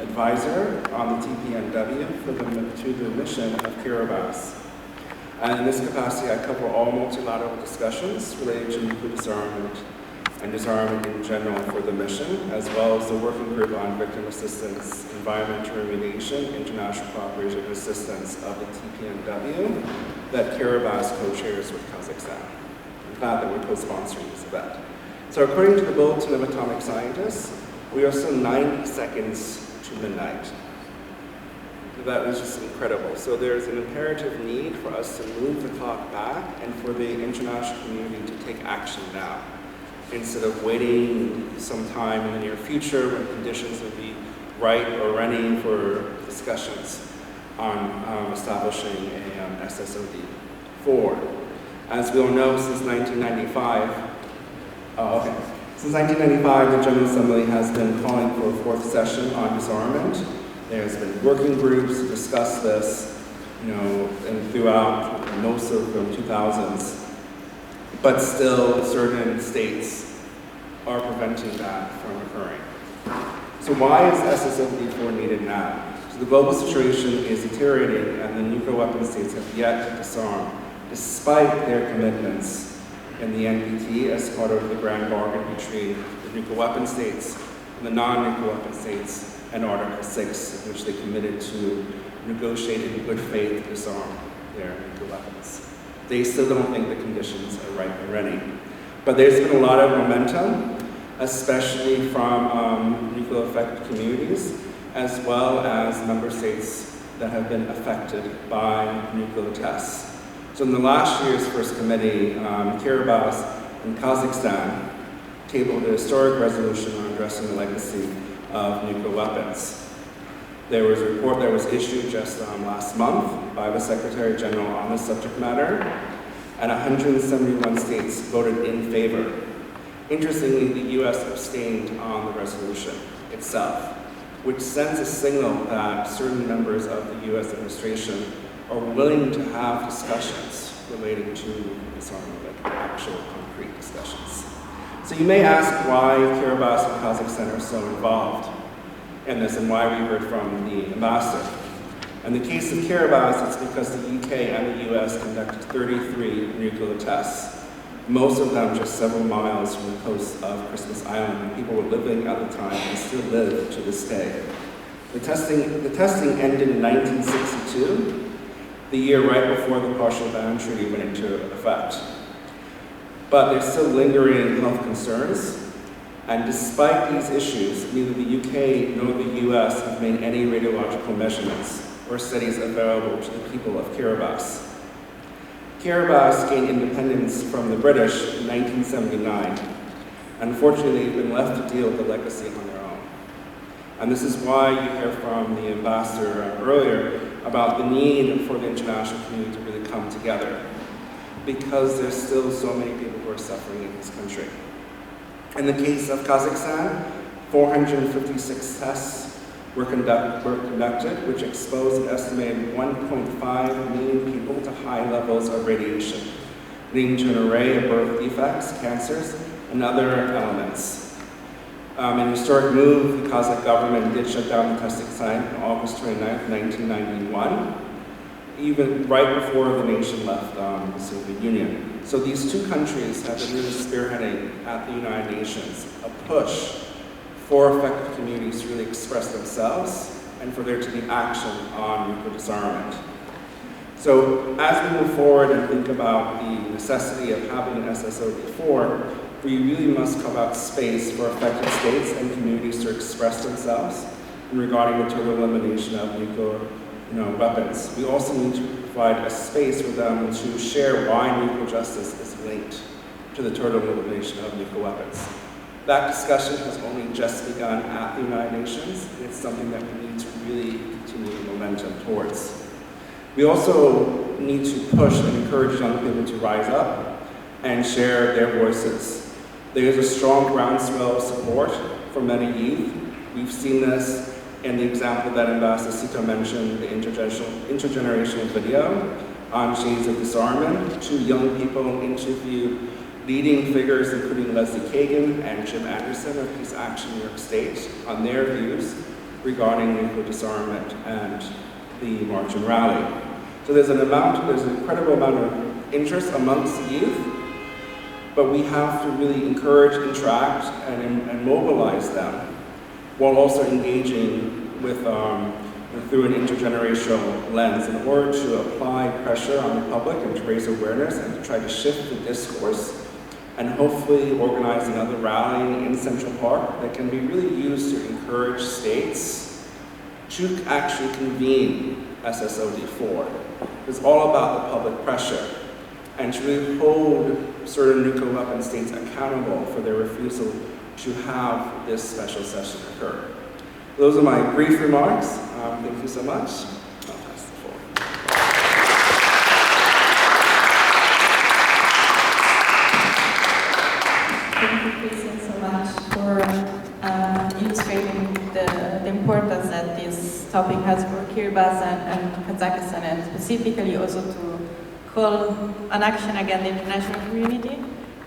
advisor on the TPNW to the mission of Kiribati. And in this capacity, I cover all multilateral discussions related to nuclear disarmament and disarmament in general for the mission, as well as the working group on victim assistance, environmental remediation, international cooperation and assistance of the TPNW that Kiribati co-chairs with Kazakhstan. I'm glad that we're co-sponsoring this event. So according to the Bulletin of Atomic Scientists, we are still 90 seconds to midnight. That is just incredible. So there's an imperative need for us to move the clock back and for the international community to take action now, instead of waiting some time in the near future when conditions would be right or ready for discussions on establishing a SSOD. As we all know, since 1995, since 1995, the General Assembly has been calling for a fourth session on disarmament. There's been working groups to discuss this, and throughout most of the 2000s. But still, certain states are preventing that from occurring. So why is SSOD4 needed now? So the global situation is deteriorating, and the nuclear weapon states have yet to disarm, despite their commitments in the NPT as part of the grand bargain between the nuclear weapon states and the non-nuclear weapon states, and Article 6, in which they committed to negotiate in good faith to disarm their nuclear weapons. They still don't think the conditions are right and ready. But there's been a lot of momentum, especially from nuclear affected communities, as well as member states that have been affected by nuclear tests. So in the last year's first committee, Kiribati and Kazakhstan tabled a historic resolution on addressing the legacy of nuclear weapons. There was a report that was issued just last month by the Secretary General on this subject matter, and 171 states voted in favor. Interestingly, the US abstained on the resolution itself, which sends a signal that certain members of the US administration are willing to have discussions relating to disarmament, like actual concrete discussions. So you may ask why Kiribati and Kazakhstan are so involved in this and why we heard from the ambassador. In the case of Kiribati, it's because the UK and the US conducted 33 nuclear tests, most of them just several miles from the coast of Christmas Island, and people were living at the time and still live to this day. The testing ended in 1962, the year right before the Partial Ban Treaty went into effect. But there's still lingering health concerns, and despite these issues, neither the UK nor the US have made any radiological measurements or studies available to the people of Kiribati. Kiribati gained independence from the British in 1979. Unfortunately, they've been left to deal with the legacy on their own. And this is why you hear from the ambassador earlier about the need for the international community to really come together, because there's still so many people who are suffering in this country. In the case of Kazakhstan, 456 tests were conducted, which exposed an estimated 1.5 million people to high levels of radiation, leading to an array of birth defects, cancers, and other elements. In a historic move, the Kazakh government did shut down the testing site on August 29, 1991, even right before the nation left the Soviet Union. So these two countries have been really spearheading at the United Nations a push for affected communities to really express themselves and for there to be action on nuclear disarmament. So as we move forward and think about the necessity of having an SSOD4, we really must carve out space for affected states and communities to express themselves regarding the total elimination of nuclear weapons. We also need to provide a space for them to share why nuclear justice is linked to the total elimination of nuclear weapons. That discussion has only just begun at the United Nations, and it's something that we need to really continue momentum towards. We also need to push and encourage young people to rise up and share their voices. There is a strong groundswell of support for many youth. We've seen this in the example that Ambassador Sito mentioned, the intergenerational video on Shades of Disarmament. Two young people interviewed leading figures including Leslie Kagan and Jim Anderson of Peace Action New York State on their views regarding nuclear disarmament and the March and Rally. So there's an incredible amount of interest amongst the youth, but we have to really encourage, interact, and mobilize them while also engaging with through an intergenerational lens in order to apply pressure on the public and to raise awareness and to try to shift the discourse, and hopefully organize another rally in Central Park that can be really used to encourage states to actually convene SSOD4. It's all about the public pressure and to really hold certain nuclear weapon states accountable for their refusal to have this special session occur. Those are my brief remarks. Thank you so much. I'll pass the floor. Thank you, Christian, so much for illustrating the importance that this topic has for Kiribati and Kazakhstan, and specifically also to call an action against the international community,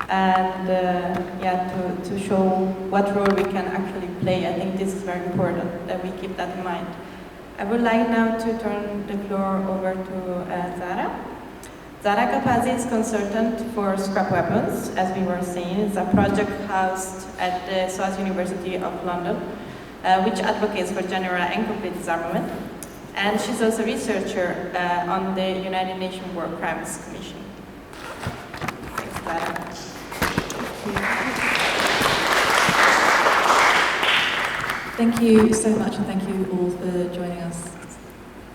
and to show what role we can actually play. I think this is very important that we keep that in mind. I would like now to turn the floor over to Zara. Zara Kapazi is consultant for scrap weapons, as we were saying. It's a project housed at the SOAS University of London, which advocates for general and complete disarmament. And she's also a researcher on the United Nations War Crimes Commission. Thanks, Zara. Thank you so much, and thank you all for joining us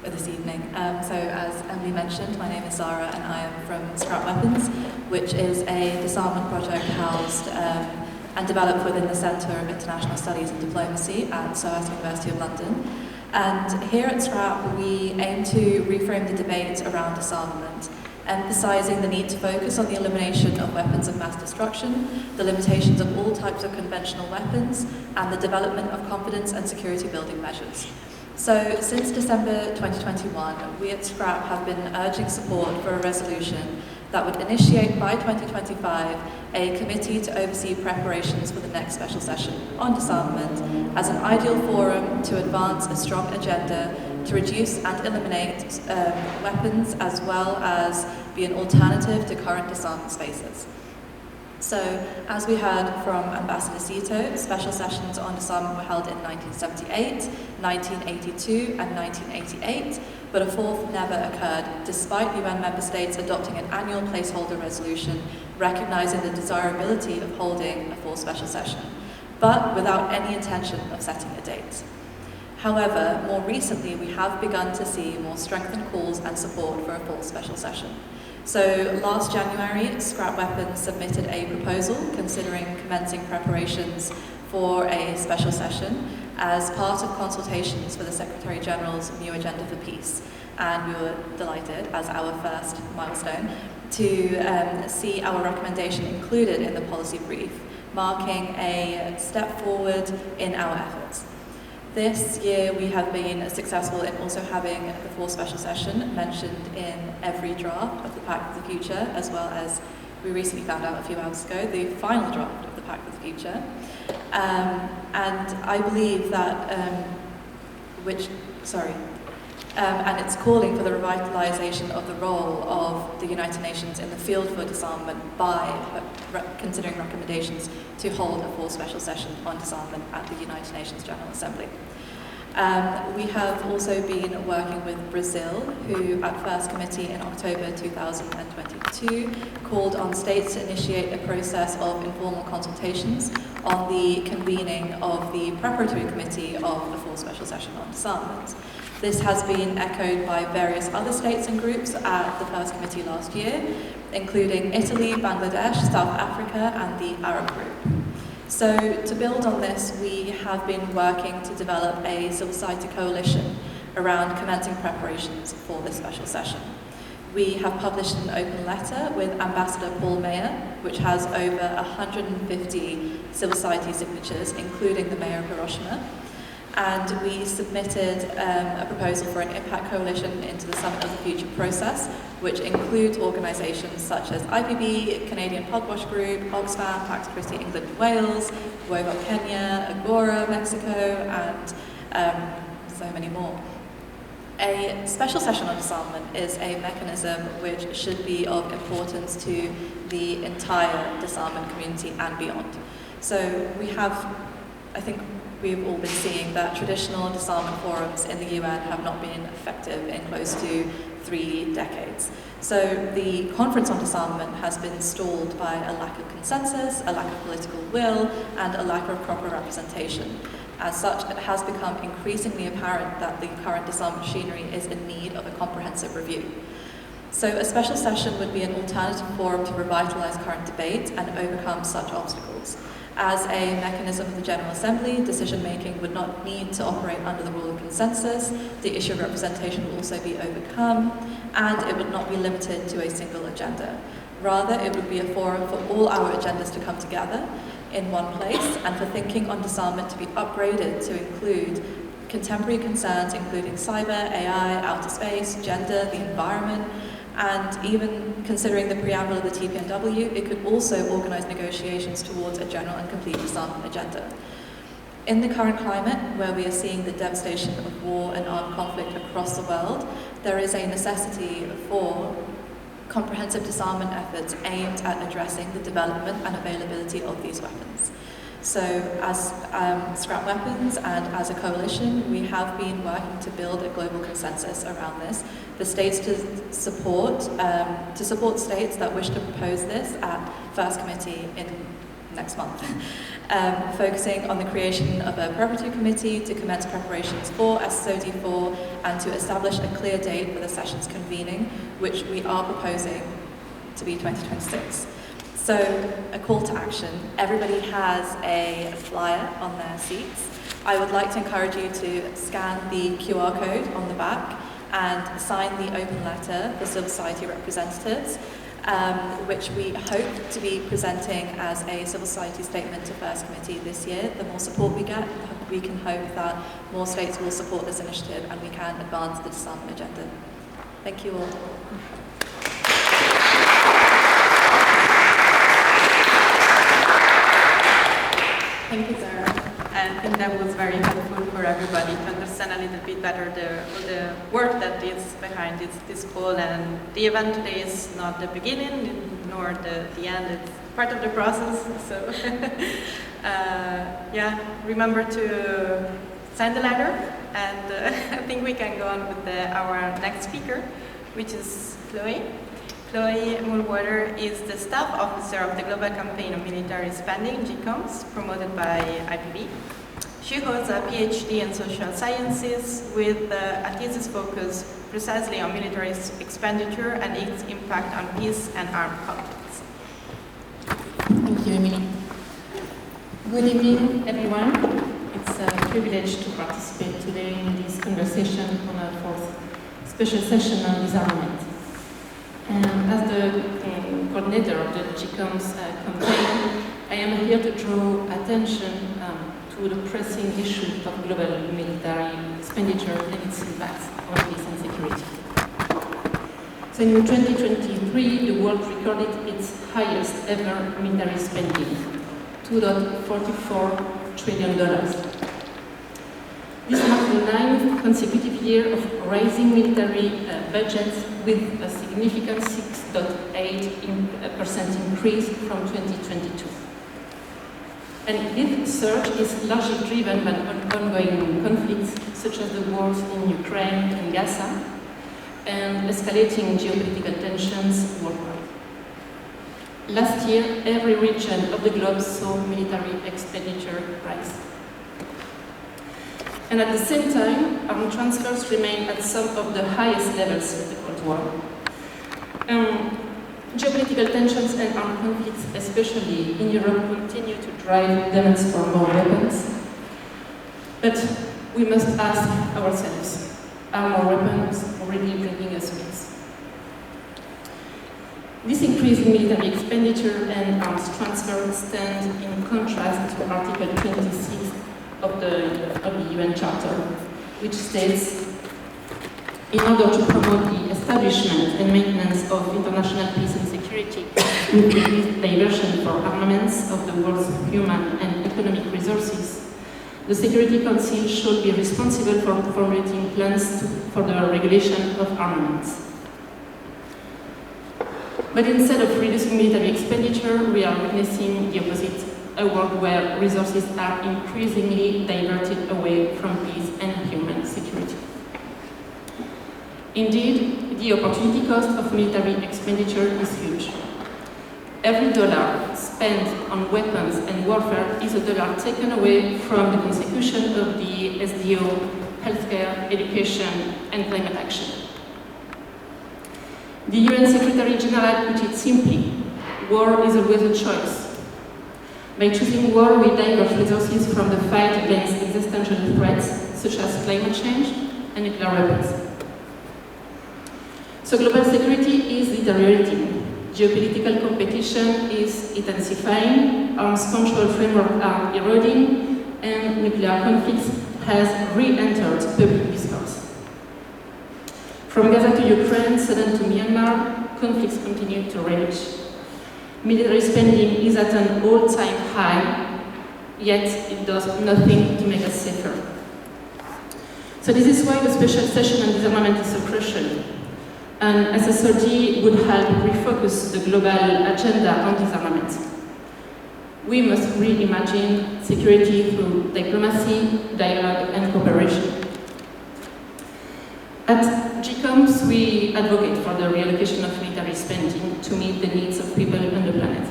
this evening. So as Emily mentioned, my name is Zara and I am from Scrap Weapons, which is a disarmament project housed and developed within the Centre of International Studies and Diplomacy at SOAS University of London. And here at SCRAP, we aim to reframe the debate around disarmament, emphasizing the need to focus on the elimination of weapons of mass destruction, the limitations of all types of conventional weapons, and the development of confidence and security building measures. So, since December 2021, we at SCRAP have been urging support for a resolution that would initiate by 2025 a committee to oversee preparations for the next special session on disarmament as an ideal forum to advance a strong agenda to reduce and eliminate weapons, as well as be an alternative to current disarmament spaces. So, as we heard from Ambassador Sito, special sessions on disarmament were held in 1978, 1982 and 1988, but a fourth never occurred, despite UN member states adopting an annual placeholder resolution recognizing the desirability of holding a full special session, but without any intention of setting a date. However, more recently, we have begun to see more strengthened calls and support for a full special session. So last January, Scrap Weapons submitted a proposal considering commencing preparations for a special session as part of consultations for the Secretary General's new Agenda for Peace. And we were delighted, as our first milestone, to see our recommendation included in the policy brief, marking a step forward in our efforts. This year we have been successful in also having the full special session mentioned in every draft of the Pact for the Future, as well as we recently found out a few hours ago, the final draft of the Pact for the Future. And I believe that, and it's calling for the revitalization of the role of the United Nations in the field for disarmament by considering recommendations to hold a full special session on disarmament at the United Nations General Assembly. We have also been working with Brazil, who at First Committee in October 2022 called on states to initiate a process of informal consultations on the convening of the preparatory committee of the full special session on disarmament. This has been echoed by various other states and groups at the First Committee last year, including Italy, Bangladesh, South Africa, and the Arab Group. So, to build on this, we have been working to develop a civil society coalition around commencing preparations for this special session. We have published an open letter with Ambassador Paul Mayer, which has over 150 civil society signatures, including the Mayor of Hiroshima. And we submitted a proposal for an impact coalition into the Summit of the Future process, which includes organisations such as IPB, Canadian Pugwash Group, Oxfam, Pax Christi England and Wales, WOVOC Kenya, Agora Mexico, and so many more. A special session on disarmament is a mechanism which should be of importance to the entire disarmament community and beyond. So we have, I think, we've all been seeing that traditional disarmament forums in the UN have not been effective in close to 3 decades. So the Conference on Disarmament has been stalled by a lack of consensus, a lack of political will, and a lack of proper representation. As such, it has become increasingly apparent that the current disarmament machinery is in need of a comprehensive review. So a special session would be an alternative forum to revitalise current debate and overcome such obstacles. As a mechanism of the General Assembly, decision-making would not need to operate under the rule of consensus, the issue of representation will also be overcome, and it would not be limited to a single agenda. Rather, it would be a forum for all our agendas to come together in one place, and for thinking on disarmament to be upgraded to include contemporary concerns including cyber, AI, outer space, gender, the environment, and even considering the preamble of the TPNW, it could also organise negotiations towards a general and complete disarmament agenda. In the current climate, where we are seeing the devastation of war and armed conflict across the world, there is a necessity for comprehensive disarmament efforts aimed at addressing the development and availability of these weapons. So as Scrap Weapons and as a coalition, we have been working to build a global consensus around this for states to support states that wish to propose this at First Committee in next month, focusing on the creation of a preparatory committee to commence preparations for SSOD4 and to establish a clear date for the session's convening, which we are proposing to be 2026. So, a call to action. Everybody has a flyer on their seats I would like to encourage you to scan the QR code on the back and sign the open letter for civil society representatives, which we hope to be presenting as a civil society statement to First Committee this year. The more support we get, we can hope that more states will support this initiative and we can advance the disarmament agenda. Thank you all. Thank you, Sarah. I think that was very helpful for everybody to understand a little bit better the work that is behind this call. And the event today is not the beginning nor the end. It's part of the process. So, yeah, remember to sign the letter. And I think we can go on with our next speaker, which is Chloe. Chloe Mulwater is the staff officer of the Global Campaign on Military Spending, GCOMS, promoted by IPB. She holds a PhD in social sciences with a thesis focus precisely on military expenditure and its impact on peace and armed conflicts. Thank you, Emily. Good evening, everyone. It's a privilege to participate today in this conversation on our fourth special session on disarmament. As the coordinator of the GCOMS campaign, I am here to draw attention to the pressing issue of global military expenditure and its impacts on peace and security. So in 2023, the world recorded its highest ever military spending, $2.44 trillion. This marks the ninth consecutive year of rising military budgets with a significant 6.8% increase from 2022. And this surge is largely driven by ongoing conflicts such as the wars in Ukraine and Gaza and escalating geopolitical tensions worldwide. Last year, every region of the globe saw military expenditure rise. And at the same time, armed transfers remain at some of the highest levels since the Cold War. Geopolitical tensions and armed conflicts, especially in Europe, continue to drive demands for more weapons. But we must ask ourselves, are more weapons already bringing us peace? This increase in military expenditure and arms transfer stands in contrast to Article 26 of the UN Charter, which states, in order to promote the establishment and maintenance of international peace and security, with the diversion for armaments of the world's human and economic resources, the Security Council should be responsible for formulating plans for the regulation of armaments. But instead of reducing military expenditure, we are witnessing the opposite, a world where resources are increasingly diverted away from peace and human security. Indeed, the opportunity cost of military expenditure is huge. Every dollar spent on weapons and warfare is a dollar taken away from the consecution of the SDO, healthcare, education, and climate action. The UN Secretary General put it simply, war is always a choice. By choosing war, we divert resources from the fight against existential threats, such as climate change and nuclear weapons. So global security is deteriorating. Geopolitical competition is intensifying, arms control frameworks are eroding, and nuclear conflicts has re-entered public discourse. From Gaza to Ukraine, Sudan to Myanmar, conflicts continue to rage. Military spending is at an all-time high, yet it does nothing to make us safer. So this is why the special session on disarmament is so crucial. And SSRD would help refocus the global agenda on disarmament. We must reimagine security through diplomacy, dialogue, and cooperation. At GCOMS, we advocate for the reallocation of military spending to meet the needs of people on the planet.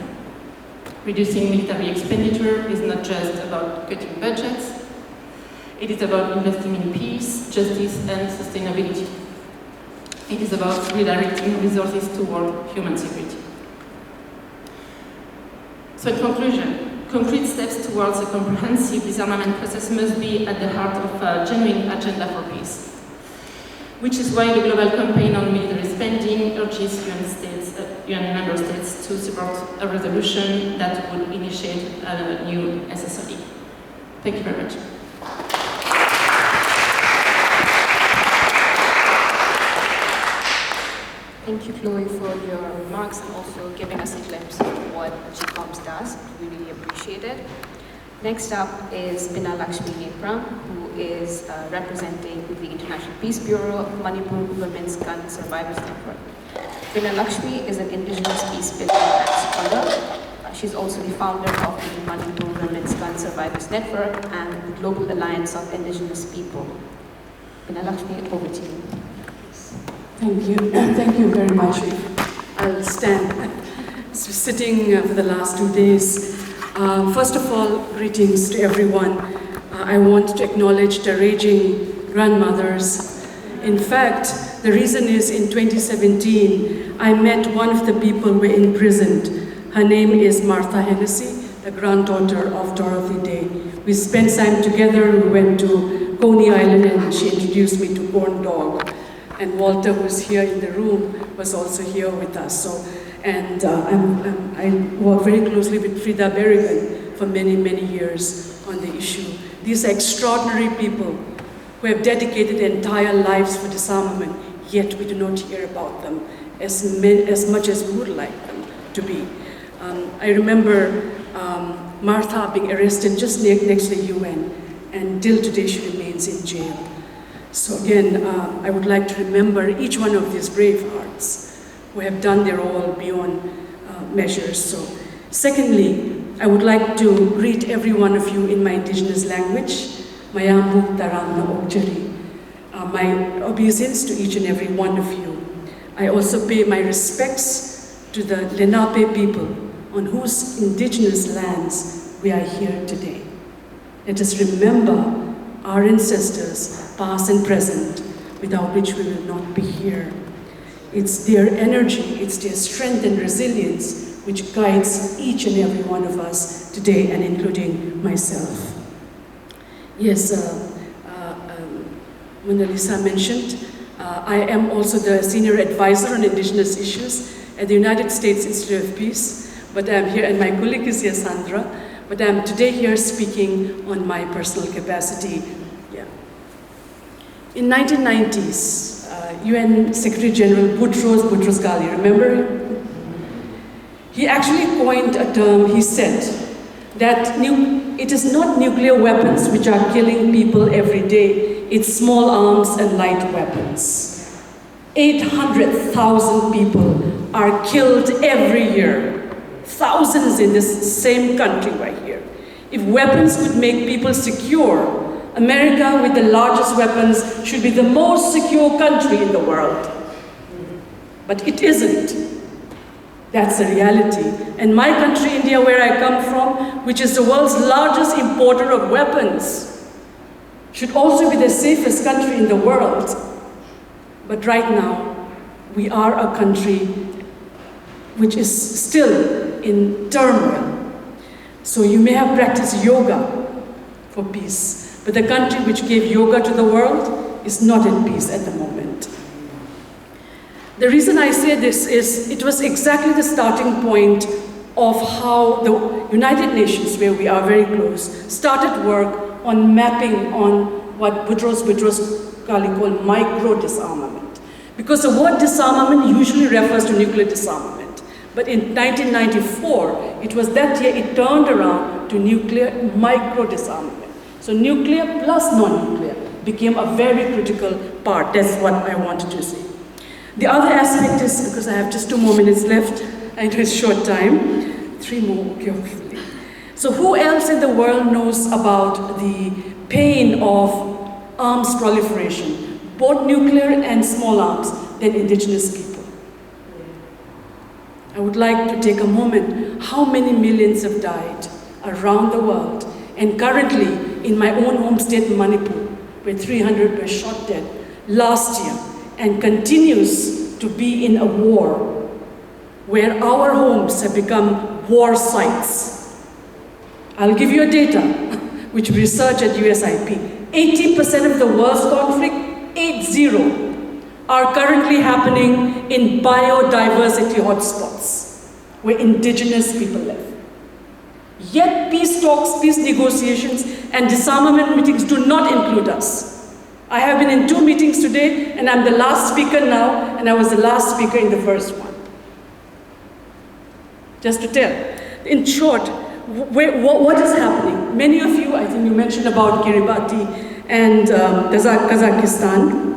Reducing military expenditure is not just about cutting budgets, it is about investing in peace, justice, and sustainability. It is about redirecting resources toward human security. So in conclusion, concrete steps towards a comprehensive disarmament process must be at the heart of a genuine agenda for peace. Which is why the global campaign on military spending urges UN member states to support a resolution that would initiate a new SSOE. Thank you very much. Thank you, Chloe, for your remarks and also giving us a glimpse of what GCOMS does. We really appreciate it. Next up is Bina Lakshmi Nepram, who is representing the International Peace Bureau, Manipur Women's Gun Survivors Network. Bina Lakshmi is an indigenous peace builder and scholar. She's also the founder of the Manipur Women's Gun Survivors Network and the Global Alliance of Indigenous People. Bina Lakshmi, over to you. Thank you. Thank you very much. I'll stand. Sitting for the last 2 days. First of all, greetings to everyone. I want to acknowledge the raging grandmothers. In fact, the reason is in 2017, I met one of the people who were imprisoned. Her name is Martha Hennessy, the granddaughter of Dorothy Day. We spent time together. We went to Coney Island and she introduced me to Corn Dog. And Walter, who's here in the room, was also here with us. I work very closely with Frida Berrigan for many, many years on the issue. These are extraordinary people who have dedicated their entire lives for disarmament, yet we do not hear about them as much as we would like them to be. I remember Martha being arrested just next to the UN, and till today she remains in jail. So again, I would like to remember each one of these brave hearts who have done their all beyond measures. So, secondly, I would like to greet every one of you in my indigenous language, Mayambuk Taranda Okjari. My obeisance to each and every one of you. I also pay my respects to the Lenape people on whose indigenous lands we are here today. Let us remember our ancestors, past and present, without which we will not be here. It's their energy, it's their strength and resilience which guides each and every one of us today, and including myself. Yes, Mona Lisa mentioned, I am also the Senior Advisor on Indigenous Issues at the United States Institute of Peace, but I'm here, and my colleague is here, Sandra, but I'm today here speaking on my personal capacity. Yeah. In 1990s, UN Secretary General Boutros Ghali, remember him? He actually coined a term. He said that it is not nuclear weapons which are killing people every day, it's small arms and light weapons. 800,000 people are killed every year. Thousands in this same country right here. If weapons would make people secure, America, with the largest weapons, should be the most secure country in the world. But it isn't. That's the reality. And my country, India, where I come from, which is the world's largest importer of weapons, should also be the safest country in the world. But right now, we are a country which is still in turmoil. So you may have practiced yoga for peace, but the country which gave yoga to the world is not in peace at the moment. The reason I say this is it was exactly the starting point of how the United Nations, where we are very close, started work on mapping on what Boutros Ghali called micro-disarmament. Because the word disarmament usually refers to nuclear disarmament. But in 1994, it was that year it turned around to nuclear micro-disarmament. So nuclear plus non-nuclear became a very critical part. That's what I wanted to say. The other aspect is, because I have just 2 more minutes left, and it's short time, 3 more, okay, hopefully. So who else in the world knows about the pain of arms proliferation, both nuclear and small arms, than indigenous people? I would like to take a moment. How many millions have died around the world? And currently, in my own home state, Manipur, where 300 were shot dead last year, and continues to be in a war, where our homes have become war sites. I'll give you a data, which we research at USIP. 80% of the world's conflict, 80, are currently happening in biodiversity hotspots, where indigenous people live. Yet peace talks, peace negotiations, and disarmament meetings do not include us. I have been in 2 meetings today, and I'm the last speaker now, and I was the last speaker in the first one. Just to tell. In short, what is happening? Many of you, I think you mentioned about Kiribati and Kazakhstan.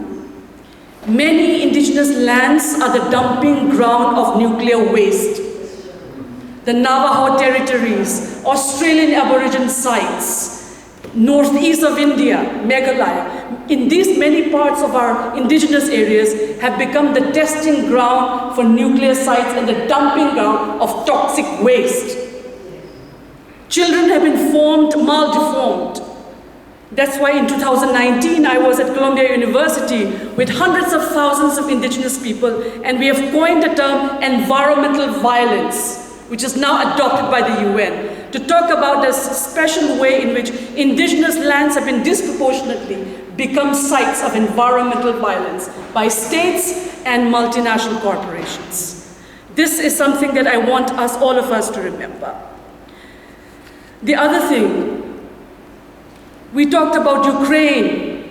Many indigenous lands are the dumping ground of nuclear waste. The Navajo territories, Australian Aboriginal sites, northeast of India, Meghalaya. In these many parts of our indigenous areas have become the testing ground for nuclear sites and the dumping ground of toxic waste. Children have been formed, maldeformed. That's why in 2019 I was at Columbia University with hundreds of thousands of indigenous people, and we have coined the term environmental violence, which is now adopted by the UN, to talk about this special way in which indigenous lands have been disproportionately become sites of environmental violence by states and multinational corporations. This is something that I want us, all of us, to remember. The other thing, we talked about Ukraine,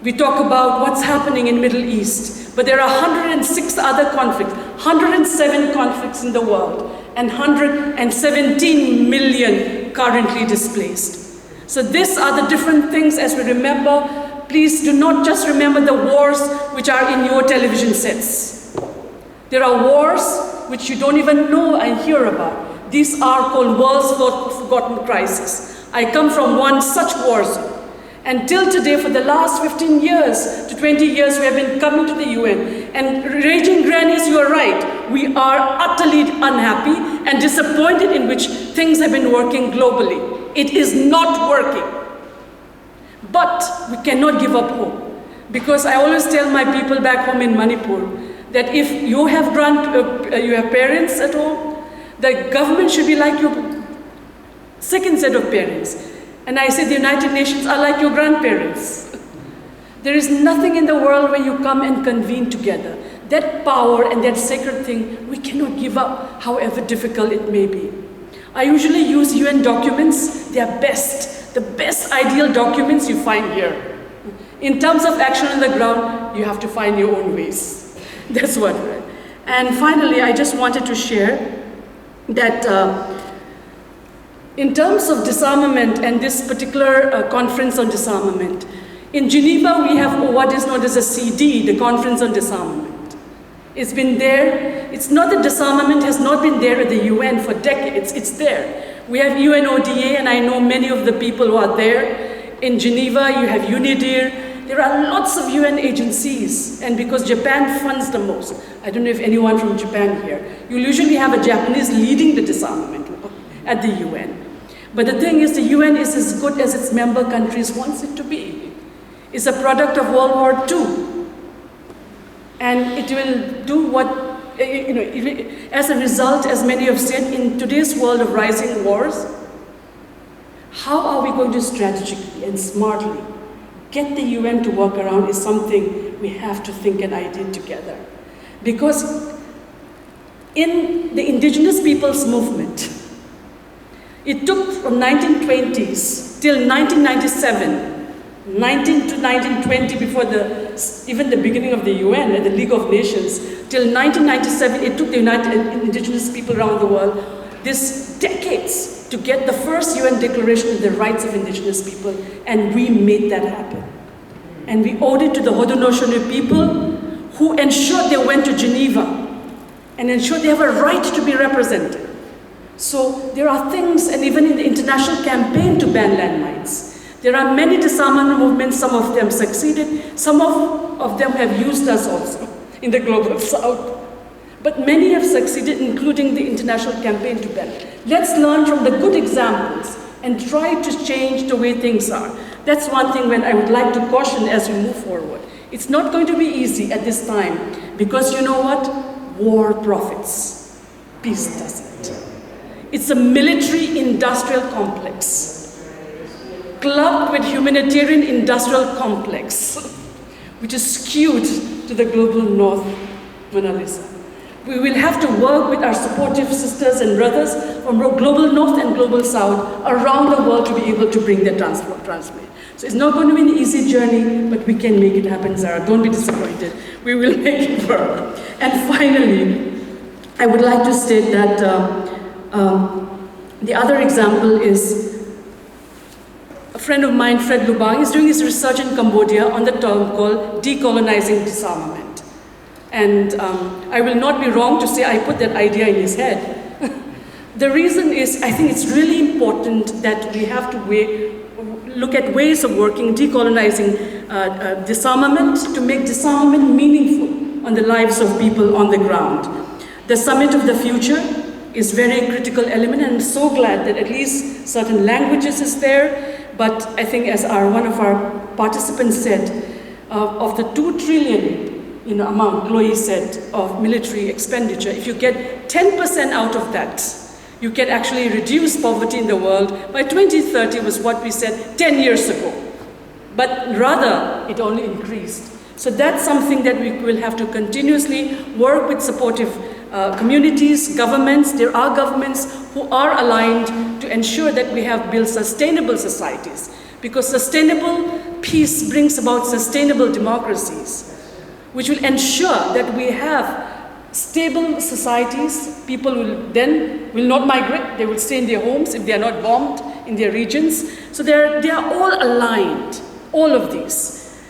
we talk about what's happening in Middle East, but there are 106 other conflicts, 107 conflicts in the world, and 117 million currently displaced. So these are the different things as we remember. Please do not just remember the wars which are in your television sets. There are wars which you don't even know and hear about. These are called world's forgotten crises. I come from one such war zone. Until today, for the last 15 years to 20 years, we have been coming to the UN. And raging grannies, you are right. We are utterly unhappy and disappointed in which things have been working globally. It is not working. But we cannot give up hope. Because I always tell my people back home in Manipur that if you have parents at home, the government should be like your second set of parents. And I say the United Nations are like your grandparents. There is nothing in the world where you come and convene together. That power and that sacred thing, we cannot give up, however difficult it may be. I usually use UN documents. They are the best ideal documents you find here. In terms of action on the ground, you have to find your own ways. That's what. And finally, I just wanted to share that in terms of disarmament and this particular conference on disarmament, in Geneva we have what is known as a CD, the Conference on Disarmament. It's been there. It's not that disarmament has not been there at the UN for decades. It's there. We have UNODA, and I know many of the people who are there. In Geneva, you have UNIDIR. There are lots of UN agencies, and because Japan funds the most, I don't know if anyone from Japan here, you'll usually have a Japanese leading the disarmament at the UN. But the thing is, the UN is as good as its member countries wants it to be. It's a product of World War II. And it will do what, as a result, as many have said, in today's world of rising wars, how are we going to strategically and smartly get the UN to work around is something we have to think and idea together. Because in the indigenous peoples movement, it took from 1920s till 1997, 19 to 1920, before even the beginning of the UN and the League of Nations, till 1997, it took the United Indigenous people around the world this decades to get the first UN Declaration of the Rights of Indigenous People, and we made that happen. And we owed it to the Haudenosaunee people who ensured they went to Geneva and ensured they have a right to be represented. So there are things, and even in the international campaign to ban landmines, there are many disarmament movements. Some of them succeeded, some of them have used us also in the global south. But many have succeeded, including the international campaign to ban. Let's learn from the good examples and try to change the way things are. That's one thing when I would like to caution as we move forward. It's not going to be easy at this time, because you know what? War profits, peace doesn't. It's a military-industrial complex, clubbed with humanitarian industrial complex, which is skewed to the global north, Mona Lisa. We will have to work with our supportive sisters and brothers from global north and global south around the world to be able to bring that translate. So it's not going to be an easy journey, but we can make it happen, Zara. Don't be disappointed. We will make it work. And finally, I would like to state that the other example is a friend of mine, Fred Lubang, is doing his research in Cambodia on the term called decolonizing disarmament. And I will not be wrong to say I put that idea in his head. The reason is, I think it's really important that we have to look at ways of working, decolonizing disarmament, to make disarmament meaningful on the lives of people on the ground. The Summit of the Future is a very critical element, and I'm so glad that at least certain languages is there. But I think, as one of our participants said, of the 2 trillion amount, Chloe said, of military expenditure, if you get 10% out of that, you can actually reduce poverty in the world. By 2030 was what we said 10 years ago. But rather, it only increased. So that's something that we will have to continuously work with supportive communities, governments. There are governments who are aligned to ensure that we have built sustainable societies, because sustainable peace brings about sustainable democracies, which will ensure that we have stable societies. People will not migrate, they will stay in their homes if they are not bombed in their regions. So they are all aligned, all of these.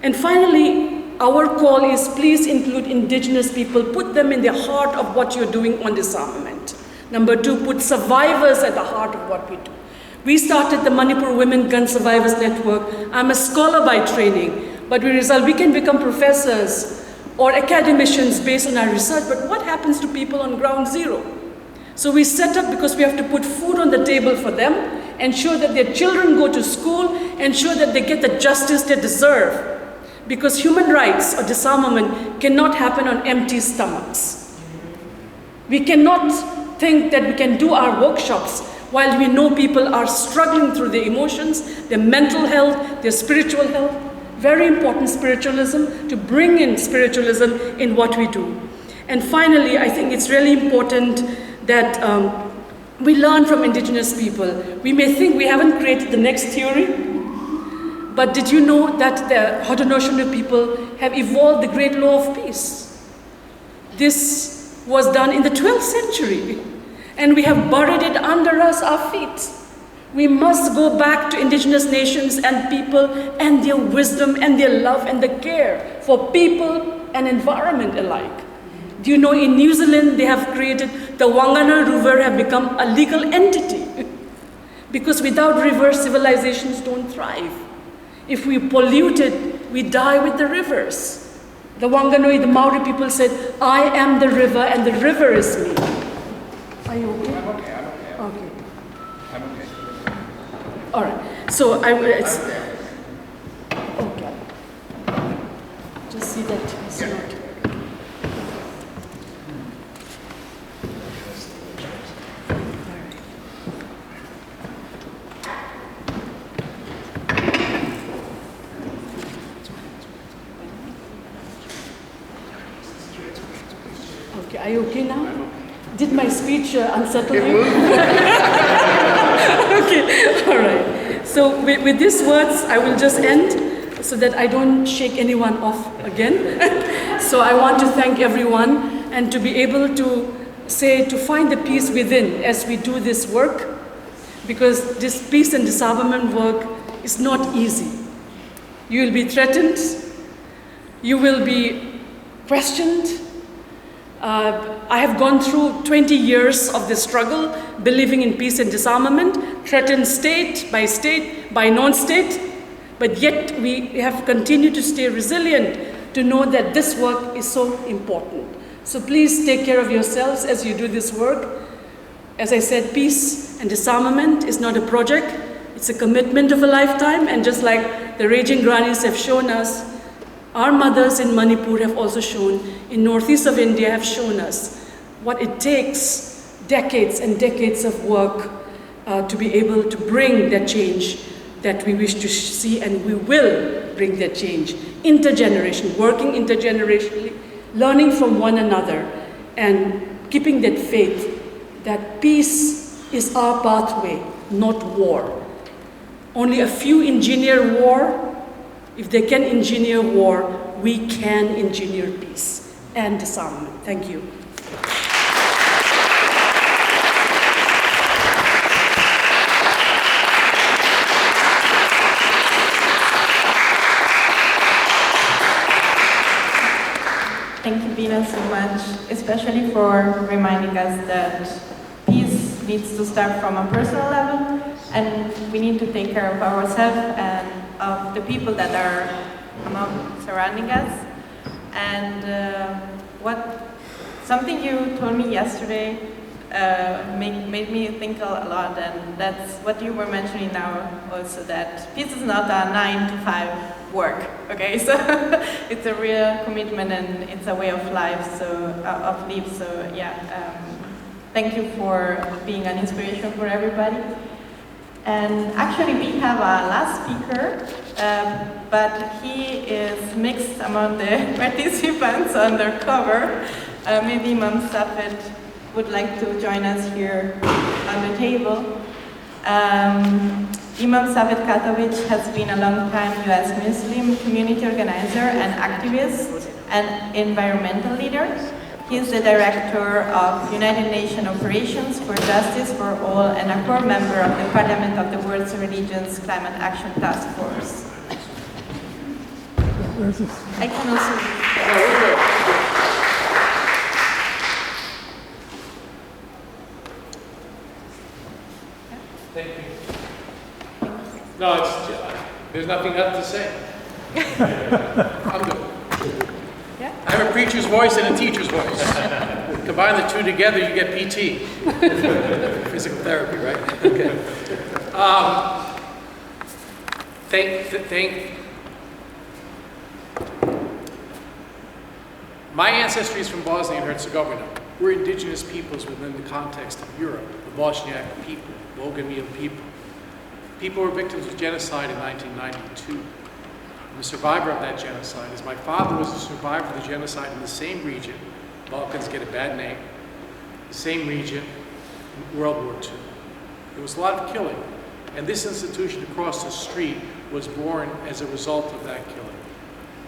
And finally, our call is, please include indigenous people, put them in the heart of what you're doing on disarmament. Number 2, put survivors at the heart of what we do. We started the Manipur Women Gun Survivors Network. I'm a scholar by training, but we can become professors or academicians based on our research, but what happens to people on ground zero? So we set up, because we have to put food on the table for them, ensure that their children go to school, ensure that they get the justice they deserve. Because human rights or disarmament cannot happen on empty stomachs. We cannot think that we can do our workshops while we know people are struggling through their emotions, their mental health, their spiritual health. Very important, spiritualism, to bring in spiritualism in what we do. And finally, I think it's really important that we learn from indigenous people. We may think we haven't created the next theory, but did you know that the Haudenosaunee people have evolved the great law of peace? This was done in the 12th century, and we have buried it under our feet. We must go back to indigenous nations and people and their wisdom and their love and the care for people and environment alike. Do you know, in New Zealand they have created, the Wangana River have become a legal entity, because without rivers, civilizations don't thrive. If we pollute it, we die with the rivers. The Wanganui, the Maori people said, I am the river and the river is me. Are you okay? I'm okay, I'm okay. Okay. I'm okay. All right. So okay. Just see that it's not. Okay, are you okay now? Did my speech unsettle you? Okay, all right. So with these words, I will just end so that I don't shake anyone off again. So I want to thank everyone, and to be able to say, to find the peace within as we do this work, because this peace and disarmament work is not easy. You will be threatened, you will be questioned. I have gone through 20 years of this struggle, believing in peace and disarmament, threatened state, by non-state, but yet we have continued to stay resilient to know that this work is so important. So please take care of yourselves as you do this work. As I said, peace and disarmament is not a project, it's a commitment of a lifetime, and just like the Raging Grannies have shown us, our mothers in Manipur have also shown, in northeast of India have shown us what it takes decades and decades of work to be able to bring that change that we wish to see, and we will bring that change. Intergeneration, working intergenerationally, learning from one another, and keeping that faith that peace is our pathway, not war. Only a few engineer war. If they can engineer war, we can engineer peace and disarmament. Thank you. Thank you, Bina, so much, especially for reminding us that peace needs to start from a personal level, and we need to take care of ourselves and of the people that are surrounding us. And something you told me yesterday made me think a lot, and that's what you were mentioning now also, that peace is not a 9-to-5 work, okay? So it's a real commitment and it's a way of life, so thank you for being an inspiration for everybody. And actually we have a last speaker, but he is mixed among the participants undercover. Maybe Imam Safed would like to join us here on the table. Imam Safed Katovic has been a long-time US Muslim community organizer and activist and environmental leader. He is the director of United Nations Operations for Justice for All and a core member of the Parliament of the World's Religions Climate Action Task Force. I can also... Thank you. No, there's nothing else to say. I'm good. Yeah? I have a preacher's voice and a teacher's voice. Combine the two together, you get PT. Physical therapy, right? Okay. My ancestry is from Bosnia and Herzegovina. We're indigenous peoples within the context of Europe, the Bosniak people, Bogomil people. People were victims of genocide in 1992. I'm a survivor of that genocide, as my father was a survivor of the genocide in the same region. Balkans get a bad name. The same region in World War II. There was a lot of killing, and this institution across the street was born as a result of that killing.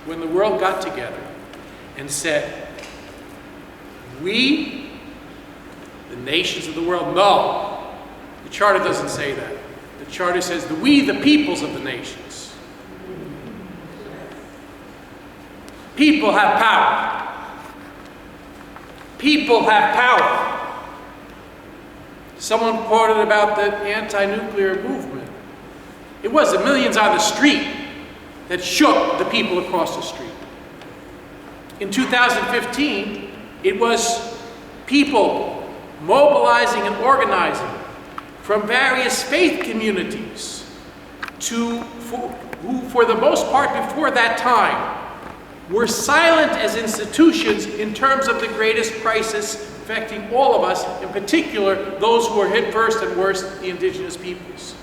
When the world got together and said, we, the nations of the world, no, the Charter doesn't say that. The Charter says, we, the peoples of the nations. People have power. People have power. Someone quoted about the anti-nuclear movement. It was the millions on the street that shook the people across the street. In 2015, it was people mobilizing and organizing from various faith communities who, for the most part before that time, were silent as institutions in terms of the greatest crisis affecting all of us, in particular those who were hit first and worst, the indigenous peoples.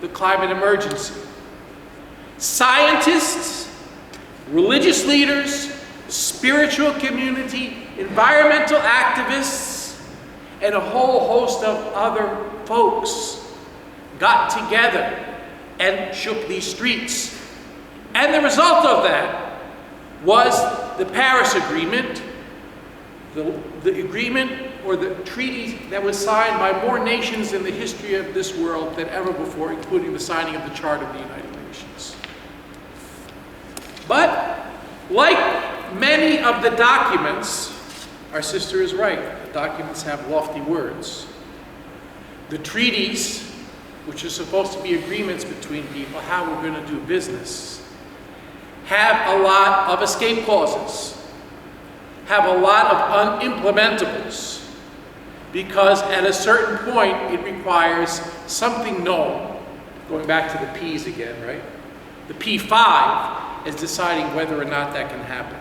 The climate emergency. Scientists, religious leaders, spiritual community, environmental activists, and a whole host of other folks got together and shook these streets. And the result of that was the Paris Agreement, the agreement or the treaty that was signed by more nations in the history of this world than ever before, including the signing of the Charter of the United Nations. But like many of the documents, our sister is right, the documents have lofty words. The treaties, which are supposed to be agreements between people, how we're going to do business, have a lot of escape clauses, have a lot of unimplementables, because at a certain point it requires something known, going back to the P's again, right? The P5 is deciding whether or not that can happen.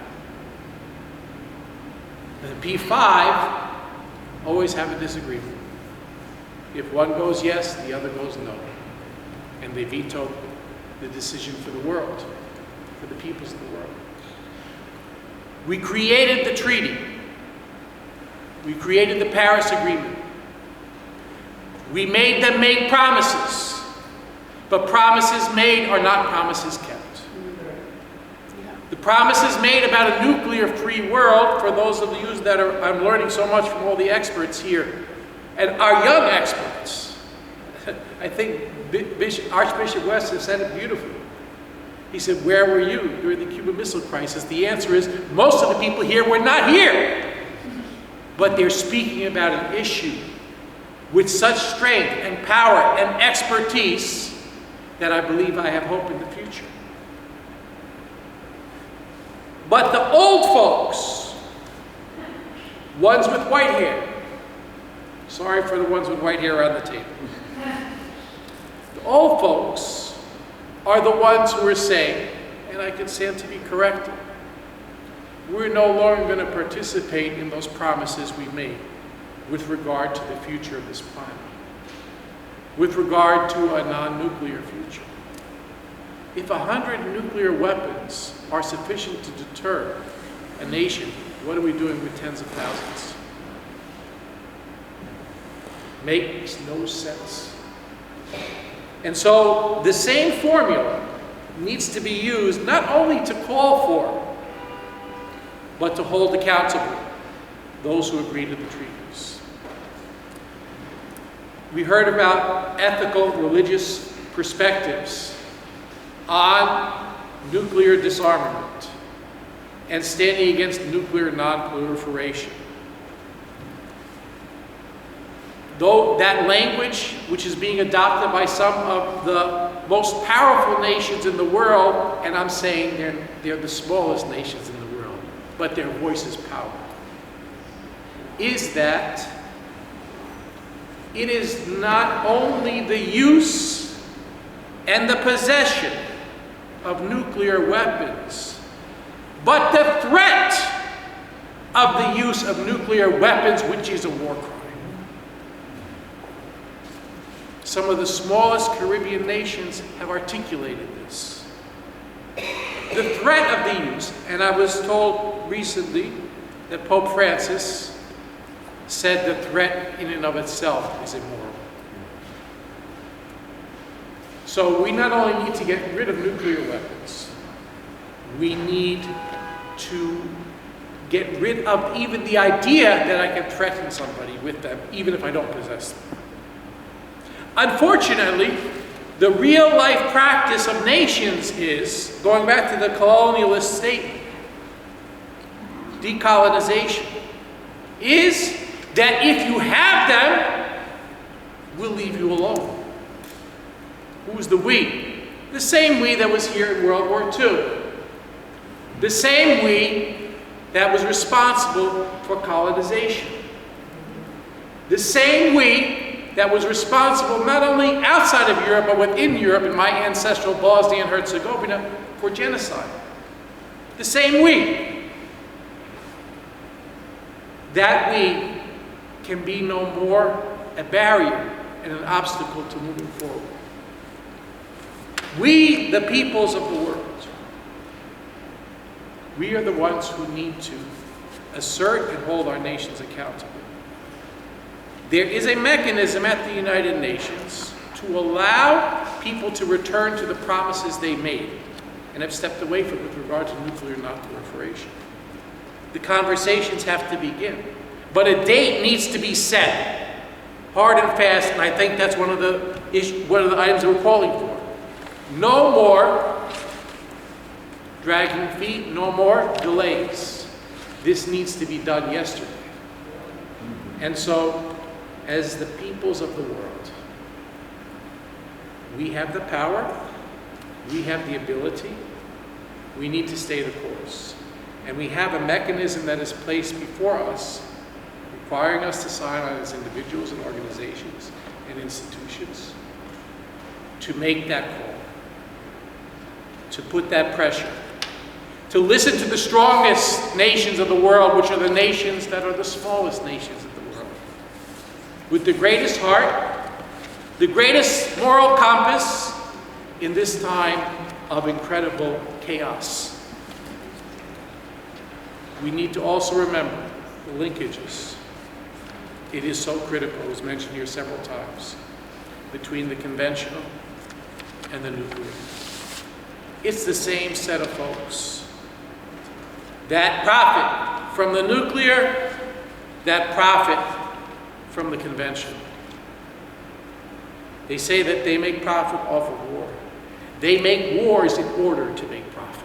And the P5 always have a disagreement. If one goes yes, the other goes no. And they veto the decision for the world, for the peoples of the world. We created the treaty. We created the Paris Agreement. We made them make promises. But promises made are not promises kept. The promises made about a nuclear-free world, for those of you that I'm learning so much from all the experts here, and our young experts, I think Archbishop West has said it beautifully. He said, where were you during the Cuban Missile Crisis? The answer is, most of the people here were not here. But they're speaking about an issue with such strength and power and expertise that I believe I have hope in the future. But the old folks, ones with white hair, sorry for the ones with white hair on the table. The old folks are the ones who are saying, and I can stand to be corrected, we're no longer going to participate in those promises we made with regard to the future of this planet, with regard to a non-nuclear future. If 100 nuclear weapons are sufficient to deter a nation, what are we doing with tens of thousands? Makes no sense. And so the same formula needs to be used not only to call for, but to hold accountable those who agree to the treaties. We heard about ethical, religious perspectives on nuclear disarmament and standing against nuclear non-proliferation. Though that language, which is being adopted by some of the most powerful nations in the world, and I'm saying they're the smallest nations in the world, but their voice is power, is that it is not only the use and the possession of nuclear weapons, but the threat of the use of nuclear weapons, which is a war crime. Some of the smallest Caribbean nations have articulated this. The threat of the use, and I was told recently that Pope Francis said the threat in and of itself is immoral. So we not only need to get rid of nuclear weapons, we need to get rid of even the idea that I can threaten somebody with them, even if I don't possess them. Unfortunately, the real life practice of nations is, going back to the colonialist statement, decolonization, is that if you have them, we'll leave you alone. Who's the we? The same we that was here in World War II. The same we that was responsible for colonization. The same we that was responsible not only outside of Europe, but within Europe, in my ancestral Bosnia and Herzegovina, for genocide. The same we. That we can be no more a barrier and an obstacle to moving forward. We, the peoples of the world, we are the ones who need to assert and hold our nations accountable. There is a mechanism at the United Nations to allow people to return to the promises they made and have stepped away from with regard to nuclear non-proliferation. The conversations have to begin, but a date needs to be set, hard and fast, and I think that's one of the items we're calling for. No more dragging feet, no more delays. This needs to be done yesterday. And so, as the peoples of the world, we have the power, we have the ability, we need to stay the course. And we have a mechanism that is placed before us, requiring us to sign on as individuals and organizations and institutions to make that call, to put that pressure, to listen to the strongest nations of the world, which are the nations that are the smallest nations of the world, with the greatest heart, the greatest moral compass in this time of incredible chaos. We need to also remember the linkages. It is so critical, it was mentioned here several times, between the conventional and the nuclear. It's the same set of folks that profit from the nuclear, that profit from the conventional. They say that they make profit off of war. They make wars in order to make profit.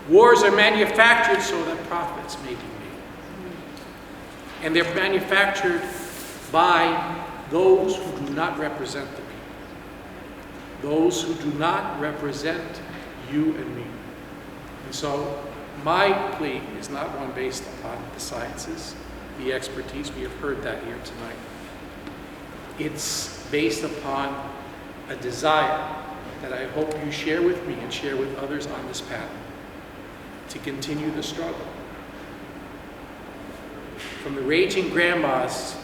Wars are manufactured so that profits may be made. And they're manufactured by those who do not represent the people. Those who do not represent you and me. And so my plea is not one based upon the sciences, the expertise. We have heard that here tonight. It's based upon a desire that I hope you share with me and share with others on this panel to continue the struggle. From the raging grandmas,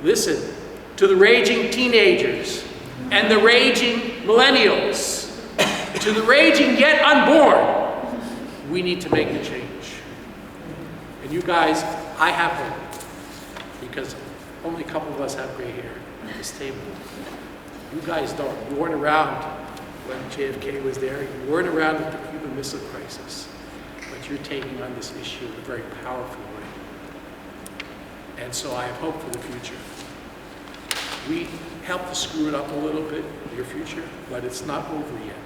listen, to the raging teenagers and the raging millennials, to the raging yet unborn, we need to make the change. And you guys, I have hope, because only a couple of us have gray hair at this table. You guys don't. You weren't around when JFK was there. You weren't around at the Cuban Missile Crisis. But you're taking on this issue in a very powerful way. And so I have hope for the future. We helped to screw it up a little bit, your future, but it's not over yet.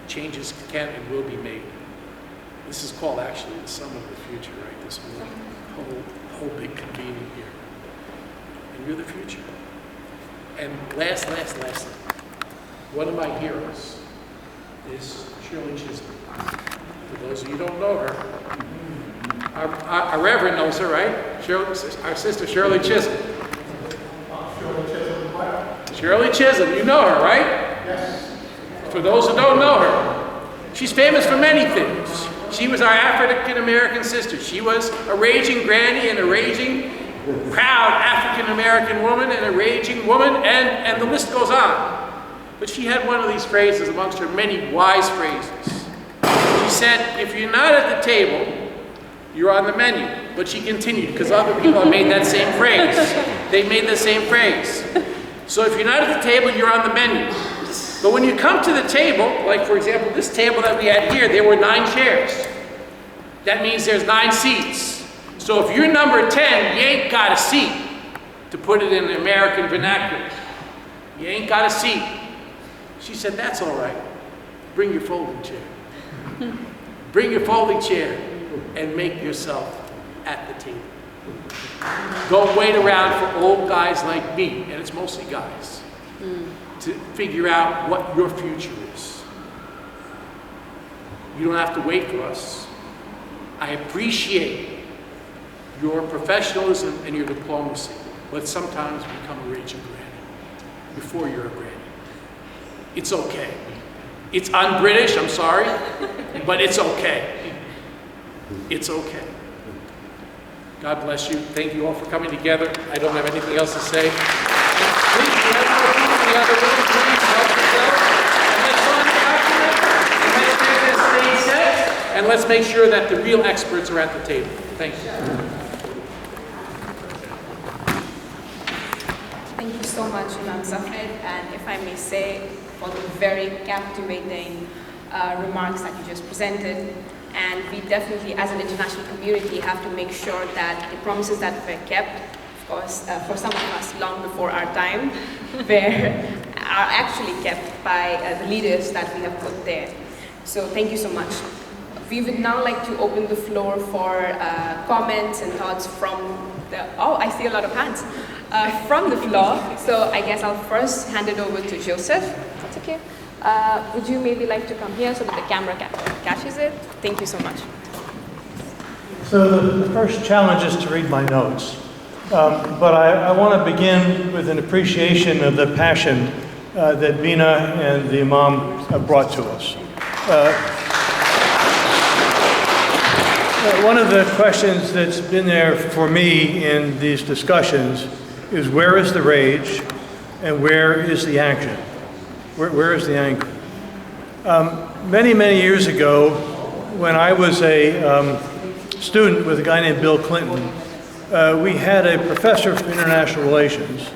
Changes can and will be made. This is called actually the Summit of the Future, right? This whole big convening here. And you're the future. And last, one of my heroes is Shirley Chisholm. For those of you who don't know her, our Reverend knows her, right? Our sister Shirley Chisholm. Shirley Chisholm, you know her, right? Yes. For those who don't know her, she's famous for many things. She was our African-American sister. She was a raging granny and a raging, proud African-American woman and a raging woman, and the list goes on. But she had one of these phrases amongst her many wise phrases. She said, if you're not at the table, you're on the menu. But she continued, because other people have made that same phrase. They made the same phrase. So if you're not at the table, you're on the menu. But when you come to the table, like for example, this table that we had here, there were 9 chairs. That means there's 9 seats. So if you're number 10, you ain't got a seat, to put it in the American vernacular. You ain't got a seat. She said, that's all right. Bring your folding chair. Bring your folding chair and make yourself at the table. Don't wait around for old guys like me, and it's mostly guys, to figure out what your future is. You don't have to wait for us. I appreciate your professionalism and your diplomacy, but sometimes become a raging granny before you're a granny. It's okay. It's un-British, I'm sorry, but it's okay. It's okay. God bless you. Thank you all for coming together. I don't have anything else to say. Please, we have more people in the other room. Please help yourself. And let's sign the document. And let's get this stage set. And let's make sure that the real experts are at the table. Thank you. Thank you so much, Imam Zafed, and if I may say, for the very captivating remarks that you just presented. And we definitely, as an international community, have to make sure that the promises that were kept, of course, for some of us long before our time, are actually kept by the leaders that we have put there. So thank you so much. We would now like to open the floor for comments and thoughts from the, I see a lot of hands, from the floor. So I guess I'll first hand it over to Joseph. That's okay. Would you maybe like to come here so that the camera catches it? Thank you so much. So the first challenge is to read my notes. But I want to begin with an appreciation of the passion that Bina and the Imam have brought to us. One of the questions that's been there for me in these discussions is where is the rage and where is the action? Where is the anger? Many, many years ago, when I was a student with a guy named Bill Clinton, we had a professor of international relations,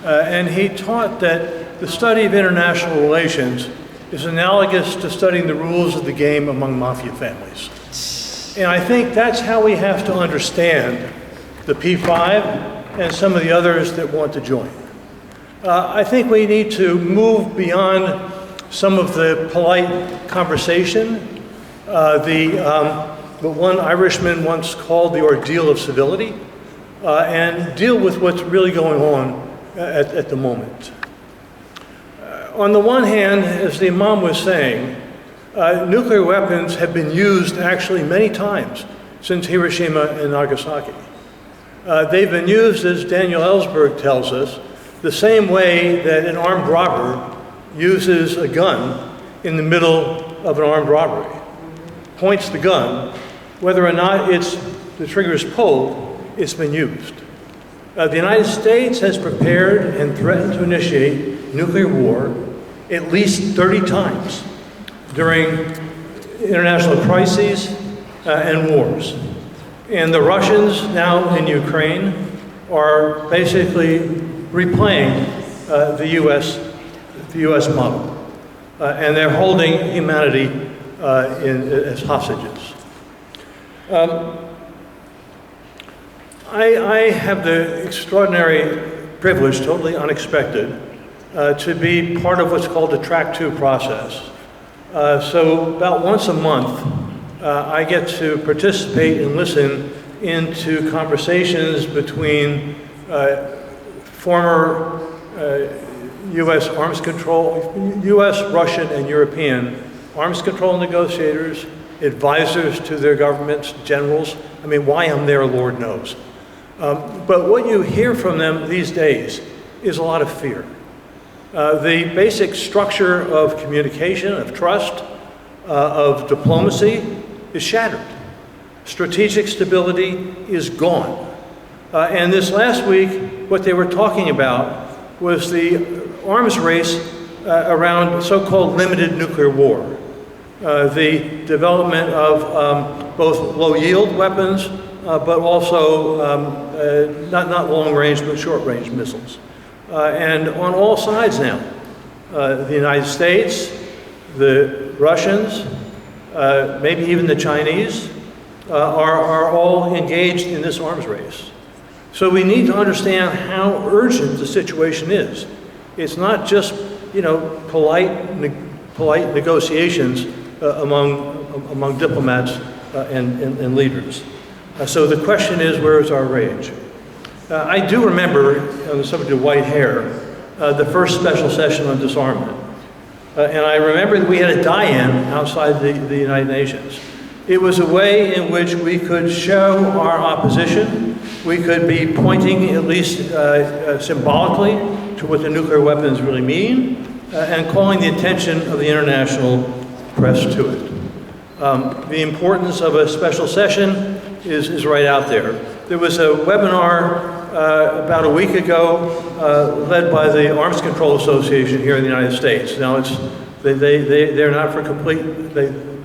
and he taught that the study of international relations is analogous to studying the rules of the game among mafia families. And I think that's how we have to understand the P5 and some of the others that want to join. I think we need to move beyond some of the polite conversation, what one Irishman once called the ordeal of civility, and deal with what's really going on at the moment. On the one hand, as the Imam was saying, nuclear weapons have been used actually many times since Hiroshima and Nagasaki. They've been used, as Daniel Ellsberg tells us, the same way that an armed robber uses a gun in the middle of an armed robbery. Points the gun, whether or not the trigger is pulled, it's been used. The United States has prepared and threatened to initiate nuclear war at least 30 times during international crises and wars. And the Russians now in Ukraine are basically replaying the US model. And they're holding humanity as hostages. I have the extraordinary privilege, totally unexpected, to be part of what's called the Track 2 process. So about once a month, I get to participate and listen into conversations between former U.S. arms control, U.S., Russian, and European arms control negotiators, advisors to their governments, generals. I mean, why I'm there, Lord knows. But what you hear from them these days is a lot of fear. The basic structure of communication, of trust, of diplomacy is shattered. Strategic stability is gone. And this last week, what they were talking about was the arms race around so-called limited nuclear war. The development of both low-yield weapons, but also not long-range, but short-range missiles. And on all sides now, the United States, the Russians, maybe even the Chinese, are all engaged in this arms race. So we need to understand how urgent the situation is. It's not just, polite negotiations among diplomats and leaders. So the question is, where is our rage? I do remember, on the subject of white hair, the first special session on disarmament. And I remember that we had a die-in outside the United Nations. It was a way in which we could show our opposition. We could be pointing, at least symbolically, to what the nuclear weapons really mean, and calling the attention of the international press to it. The importance of a special session is right out there. There was a webinar about a week ago led by the Arms Control Association here in the United States. Now, they're not for complete,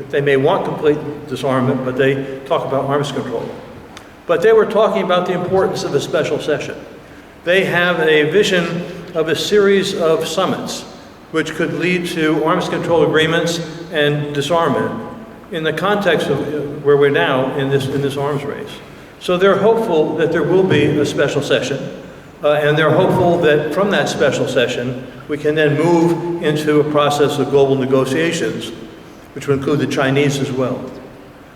they may want complete disarmament, but they talk about arms control. But they were talking about the importance of a special session. They have a vision of a series of summits which could lead to arms control agreements and disarmament in the context of where we're now in this arms race. So they're hopeful that there will be a special session, and they're hopeful that from that special session we can then move into a process of global negotiations, which will include the Chinese as well.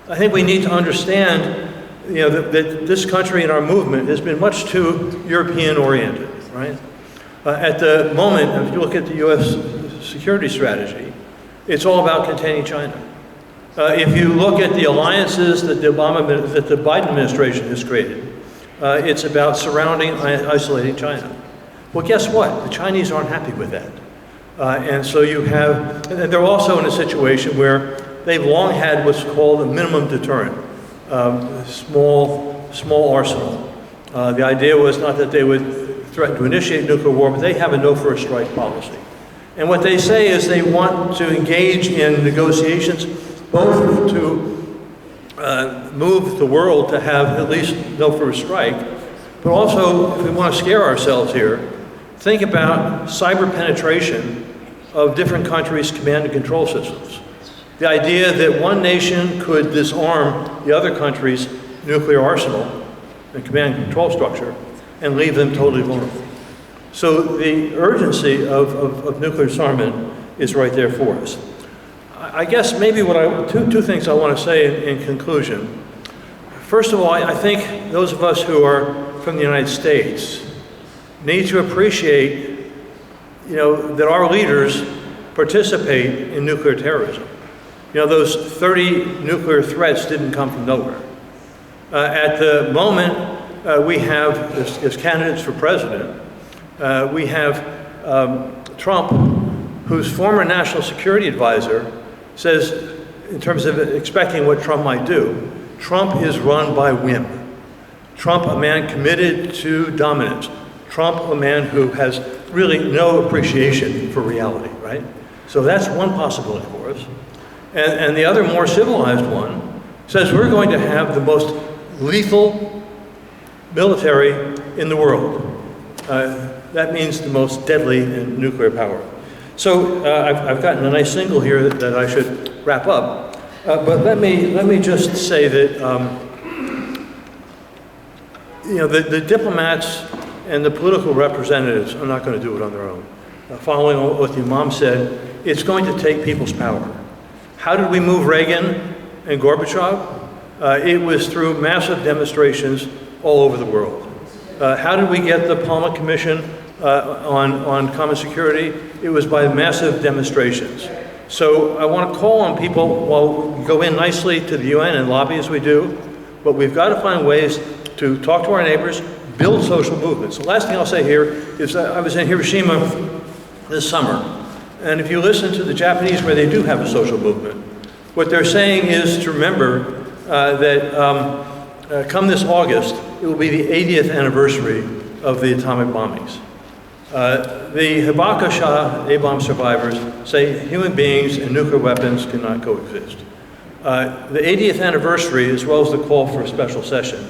I think we need to understand that this country and our movement has been much too European-oriented, right? At the moment, if you look at the U.S. security strategy, it's all about containing China. If you look at the alliances that the Biden administration has created, it's about surrounding, isolating China. Well, guess what? The Chinese aren't happy with that. And so you have, and they're also in a situation where they've long had what's called a minimum deterrent. small arsenal. The idea was not that they would threaten to initiate nuclear war, but they have a no first strike policy. And what they say is they want to engage in negotiations both to move the world to have at least no first strike, but also, if we want to scare ourselves here, think about cyber penetration of different countries' command and control systems. The idea that one nation could disarm the other country's nuclear arsenal and command and control structure and leave them totally vulnerable. So the urgency of nuclear disarmament is right there for us. I guess maybe two things I want to say in conclusion. First of all, I think those of us who are from the United States need to appreciate, that our leaders participate in nuclear terrorism. Those 30 nuclear threats didn't come from nowhere. At the moment, we have, as candidates for president, we have Trump, whose former national security advisor says, in terms of expecting what Trump might do, Trump is run by whim. Trump, a man committed to dominance. Trump, a man who has really no appreciation for reality, right? So that's one possibility for us. And the other, more civilized one, says we're going to have the most lethal military in the world. That means the most deadly in nuclear power. So I've gotten a nice single here that I should wrap up. But let me just say that the diplomats and the political representatives are not going to do it on their own. Following what the Imam said, it's going to take people's power. How did we move Reagan and Gorbachev? It was through massive demonstrations all over the world. How did we get the Palmer Commission on common security? It was by massive demonstrations. So I want to call on people, while we go in nicely to the UN and lobby as we do, but we've got to find ways to talk to our neighbors, build social movements. The last thing I'll say here is that I was in Hiroshima this summer, and if you listen to the Japanese where they do have a social movement, what they're saying is to remember that come this August, it will be the 80th anniversary of the atomic bombings. The Hibakusha A-bomb survivors say human beings and nuclear weapons cannot coexist. The 80th anniversary, as well as the call for a special session,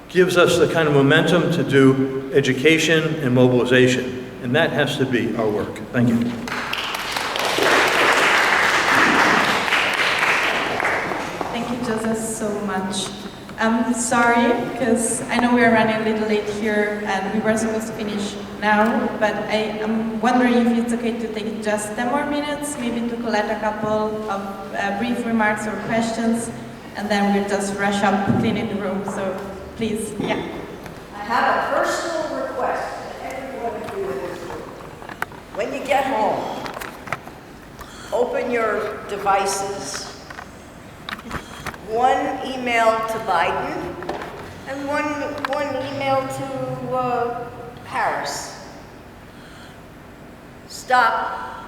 gives us the kind of momentum to do education and mobilization, and that has to be our work. Thank you. Thank you, Joseph, so much. I'm sorry, because I know we are running a little late here, and we were supposed to finish now, but I am wondering if it's okay to take just 10 more minutes, maybe to collect a couple of brief remarks or questions, and then we'll just rush up cleaning the room, so please, yeah. I have a personal request that everyone do in this room. When you get home, open your devices. One email to Biden and one email to Harris. Stop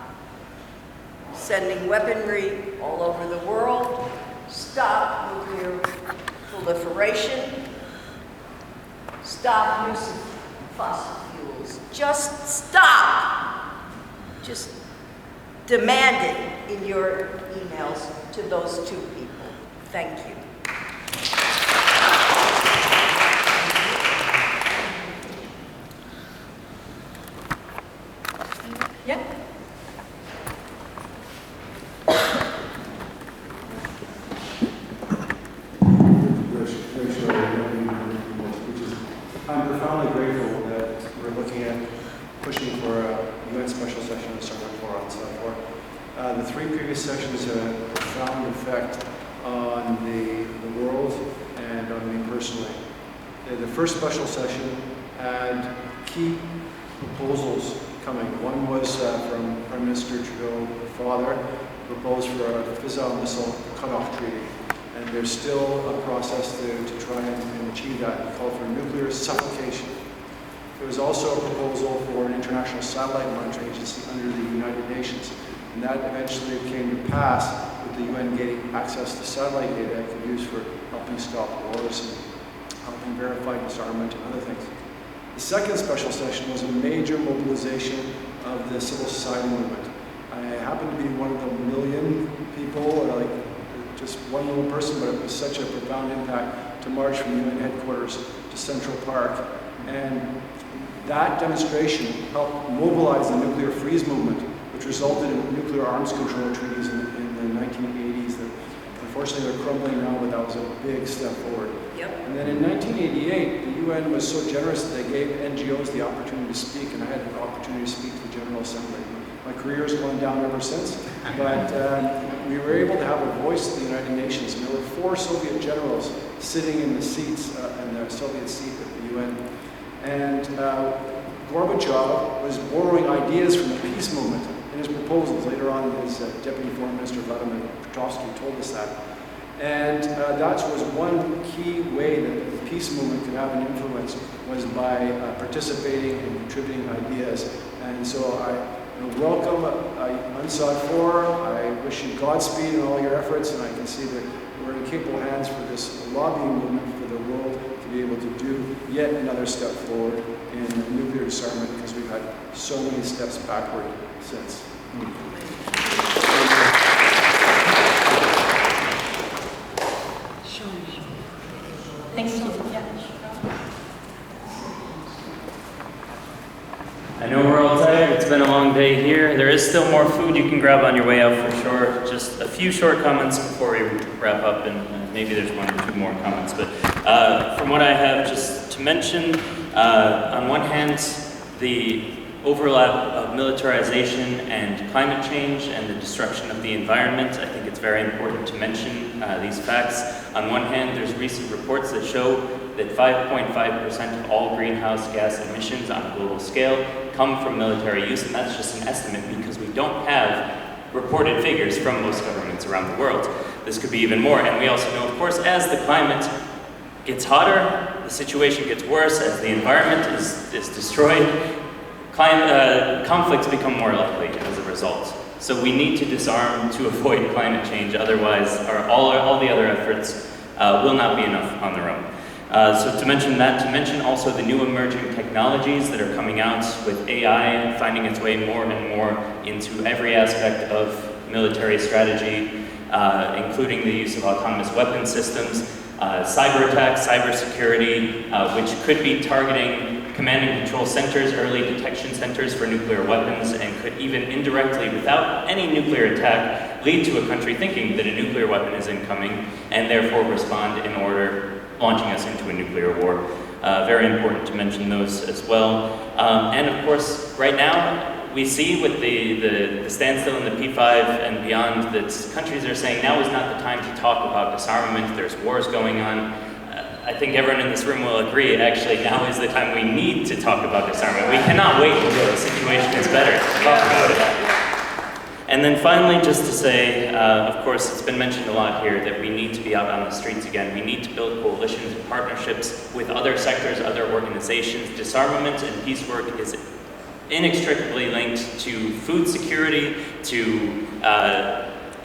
sending weaponry all over the world. Stop nuclear proliferation. Stop using fossil fuels. Just stop. Just demand it in your emails to those two people. Thank you. Yeah. I'm profoundly grateful that we're looking at pushing for a UN special session in Summer 4 and so forth. The three previous sessions had a profound effect on the world and on me personally. The first special session had key proposals coming. One was from Prime Minister Trudeau's father, proposed for a fissile missile cutoff treaty. And there's still a process to try and achieve that. It called for nuclear suffocation. There was also a proposal for an international satellite monitoring agency under the United Nations. And that eventually came to pass with the UN getting access to satellite data it could use for helping stop wars and helping verify disarmament and other things. The second special session was a major mobilization of the civil society movement. I happened to be one of the million people, like just one little person, but it was such a profound impact to march from UN headquarters to Central Park. And that demonstration helped mobilize the nuclear freeze movement, which resulted in nuclear arms control treaties in the 1980s that unfortunately they're crumbling now, but that was a big step forward. Yep. And then in 1988, the UN was so generous that they gave NGOs the opportunity to speak, and I had the opportunity to speak to the General Assembly. My career has gone down ever since, but we were able to have a voice at the United Nations, and there were 4 Soviet generals sitting in the seats, in the Soviet seat at the UN. And Gorbachev was borrowing ideas from the peace movement in his proposals. Later on, his Deputy Foreign Minister Vladimir Petrovsky told us that. And that was one key way that the peace movement could have an influence, was by participating and contributing ideas. And so I welcome UNSOD 4. I wish you Godspeed in all your efforts, and I can see that we're in capable hands for this lobbying movement for the world to be able to do yet another step forward in nuclear disarmament, because we've had so many steps backward since. Thank you. I know we're all tired. It's been a long day here. There is still more food you can grab on your way out for sure. Just a few short comments before we wrap up, and maybe there's 1 or 2 more comments. But from what I have just to mention, on one hand, the overlap of militarization and climate change and the destruction of the environment. I think it's very important to mention these facts. On one hand, there's recent reports that show that 5.5% of all greenhouse gas emissions on a global scale come from military use, and that's just an estimate because we don't have reported figures from most governments around the world. This could be even more, and we also know, of course, as the climate gets hotter, the situation gets worse, as the environment is destroyed, conflicts become more likely as a result. So we need to disarm to avoid climate change, otherwise all the other efforts will not be enough on their own. So to mention that, to mention also the new emerging technologies that are coming out with AI finding its way more and more into every aspect of military strategy, including the use of autonomous weapon systems, cyber attacks, cyber security, which could be targeting command and control centers, early detection centers for nuclear weapons, and could even indirectly, without any nuclear attack, lead to a country thinking that a nuclear weapon is incoming and therefore respond in order, launching us into a nuclear war. Very important to mention those as well. And of course, right now, we see with the standstill in the P5 and beyond that countries are saying now is not the time to talk about disarmament. There's wars going on. I think everyone in this room will agree, actually, now is the time we need to talk about disarmament. We cannot wait until the situation is better to talk about it. And then finally, just to say, of course, it's been mentioned a lot here that we need to be out on the streets again. We need to build coalitions and partnerships with other sectors, other organizations. Disarmament and peace work is inextricably linked to food security, to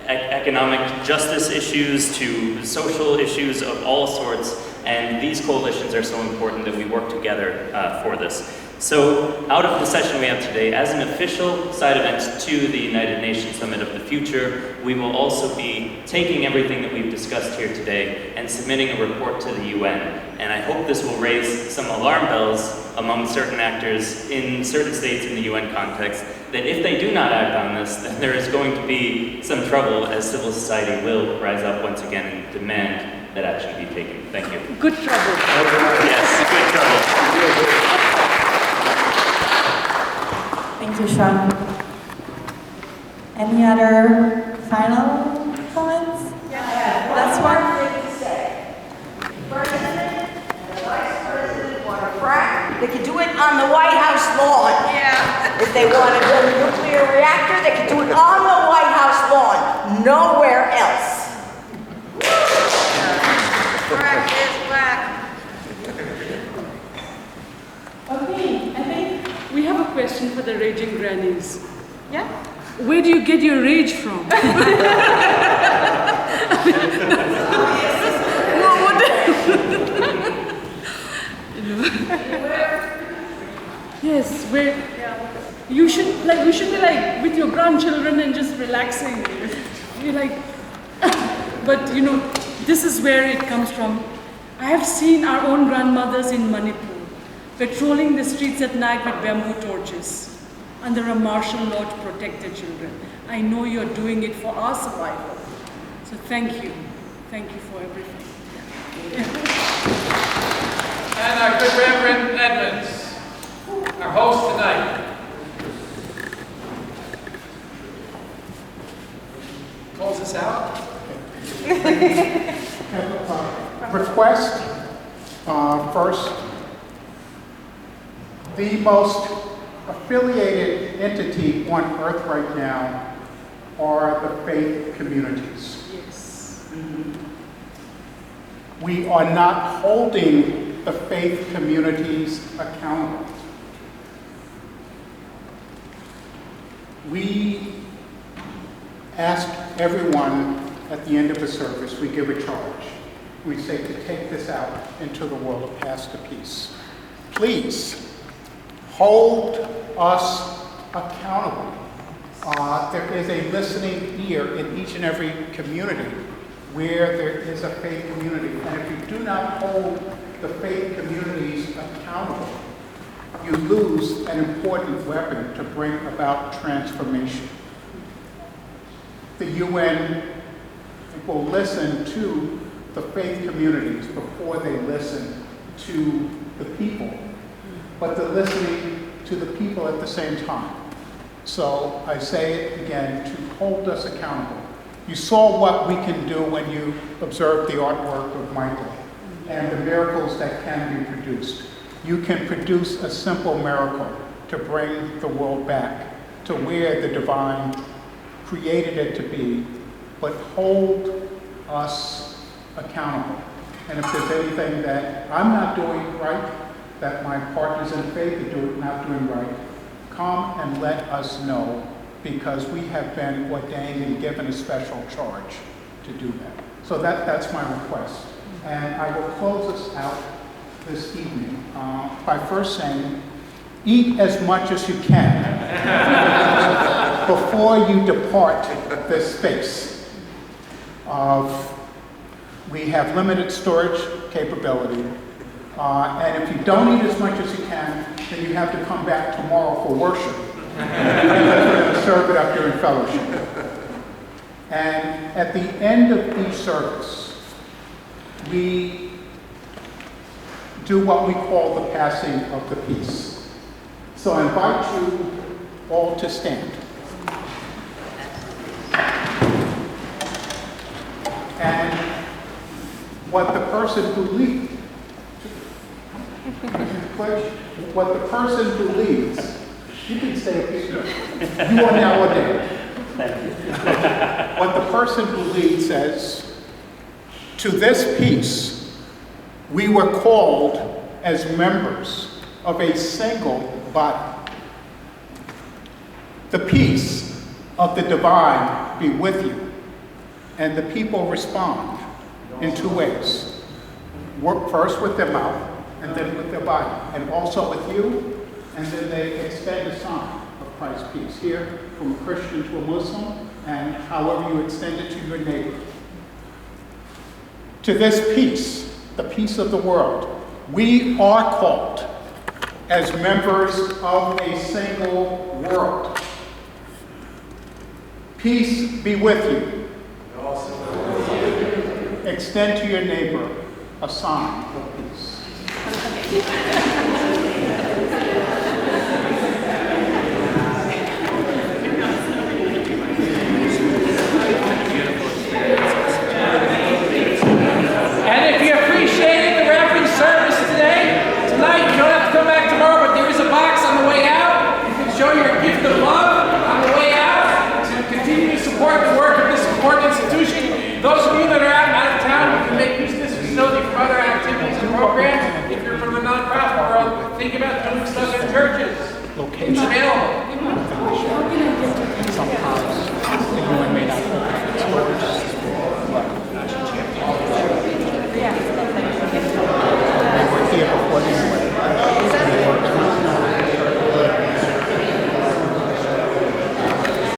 economic justice issues, to social issues of all sorts. And these coalitions are so important that we work together for this. So out of the session we have today, as an official side event to the United Nations Summit of the Future, we will also be taking everything that we've discussed here today and submitting a report to the UN. And I hope this will raise some alarm bells among certain actors in certain states in the UN context, that if they do not act on this, then there is going to be some trouble, as civil society will rise up once again and demand that action be taken. Thank you. Good trouble. Yes, good trouble. Thank you, Sean. Any other final comments? Yeah. That's one thing to say. The president and the vice president want to crack. They could do it on the White House lawn. Yeah. If they want to build a nuclear reactor, they could do it on the White House lawn. Nowhere else. Crack is whack. Okay, I think we have a question for the raging grannies. Yeah? Where do you get your rage from? Yes, where you should be like with your grandchildren and just relaxing. You're like, but you know, this is where it comes from. I have seen our own grandmothers in Manipur patrolling the streets at night with bamboo torches under a martial law to protect their children. I know you're doing it for our survival. So thank you. Thank you for everything. And our good Reverend Edmonds, our host tonight. Close us out. Request, first, the most affiliated entity on earth right now are the faith communities. Yes. We are not holding the faith communities accountable. We ask everyone at the end of the service, we give a charge. We say to take this out into the world of past to peace. Please hold us accountable. There is a listening ear in each and every community where there is a faith community. And if you do not hold the faith communities accountable, you lose an important weapon to bring about transformation. The UN will listen to the faith communities before they listen to the people, but they're listening to the people at the same time. So I say it again, to hold us accountable. You saw what we can do when you observed the artwork of Michael and the miracles that can be produced. You can produce a simple miracle to bring the world back to where the divine created it to be, but hold us accountable. And if there's anything that I'm not doing right, that my partners in faith are not doing right, come and let us know, because we have been ordained and given a special charge to do that. So that's my request. And I will close us out this evening by first saying, eat as much as you can before you depart this space. We have limited storage capability. And if you don't eat as much as you can, then you have to come back tomorrow for worship. And we're going to serve it up here in fellowship. And at the end of each service, we do what we call the passing of the peace. So I invite you all to stand. And what the person who leads, what the person who leads, you can say it, you are now ordained. Thank you. What the person who leads says, to this peace, we were called as members of a single body. The peace of the divine be with you. And the people respond in two ways. Work first with their mouth, and then with their body, and also with you, and then they extend a sign of Christ's peace. Here, from a Christian to a Muslim, and however you extend it to your neighbor. To this peace, the peace of the world, we are called as members of a single world. Peace be with you. Extend to your neighbor a sign of peace.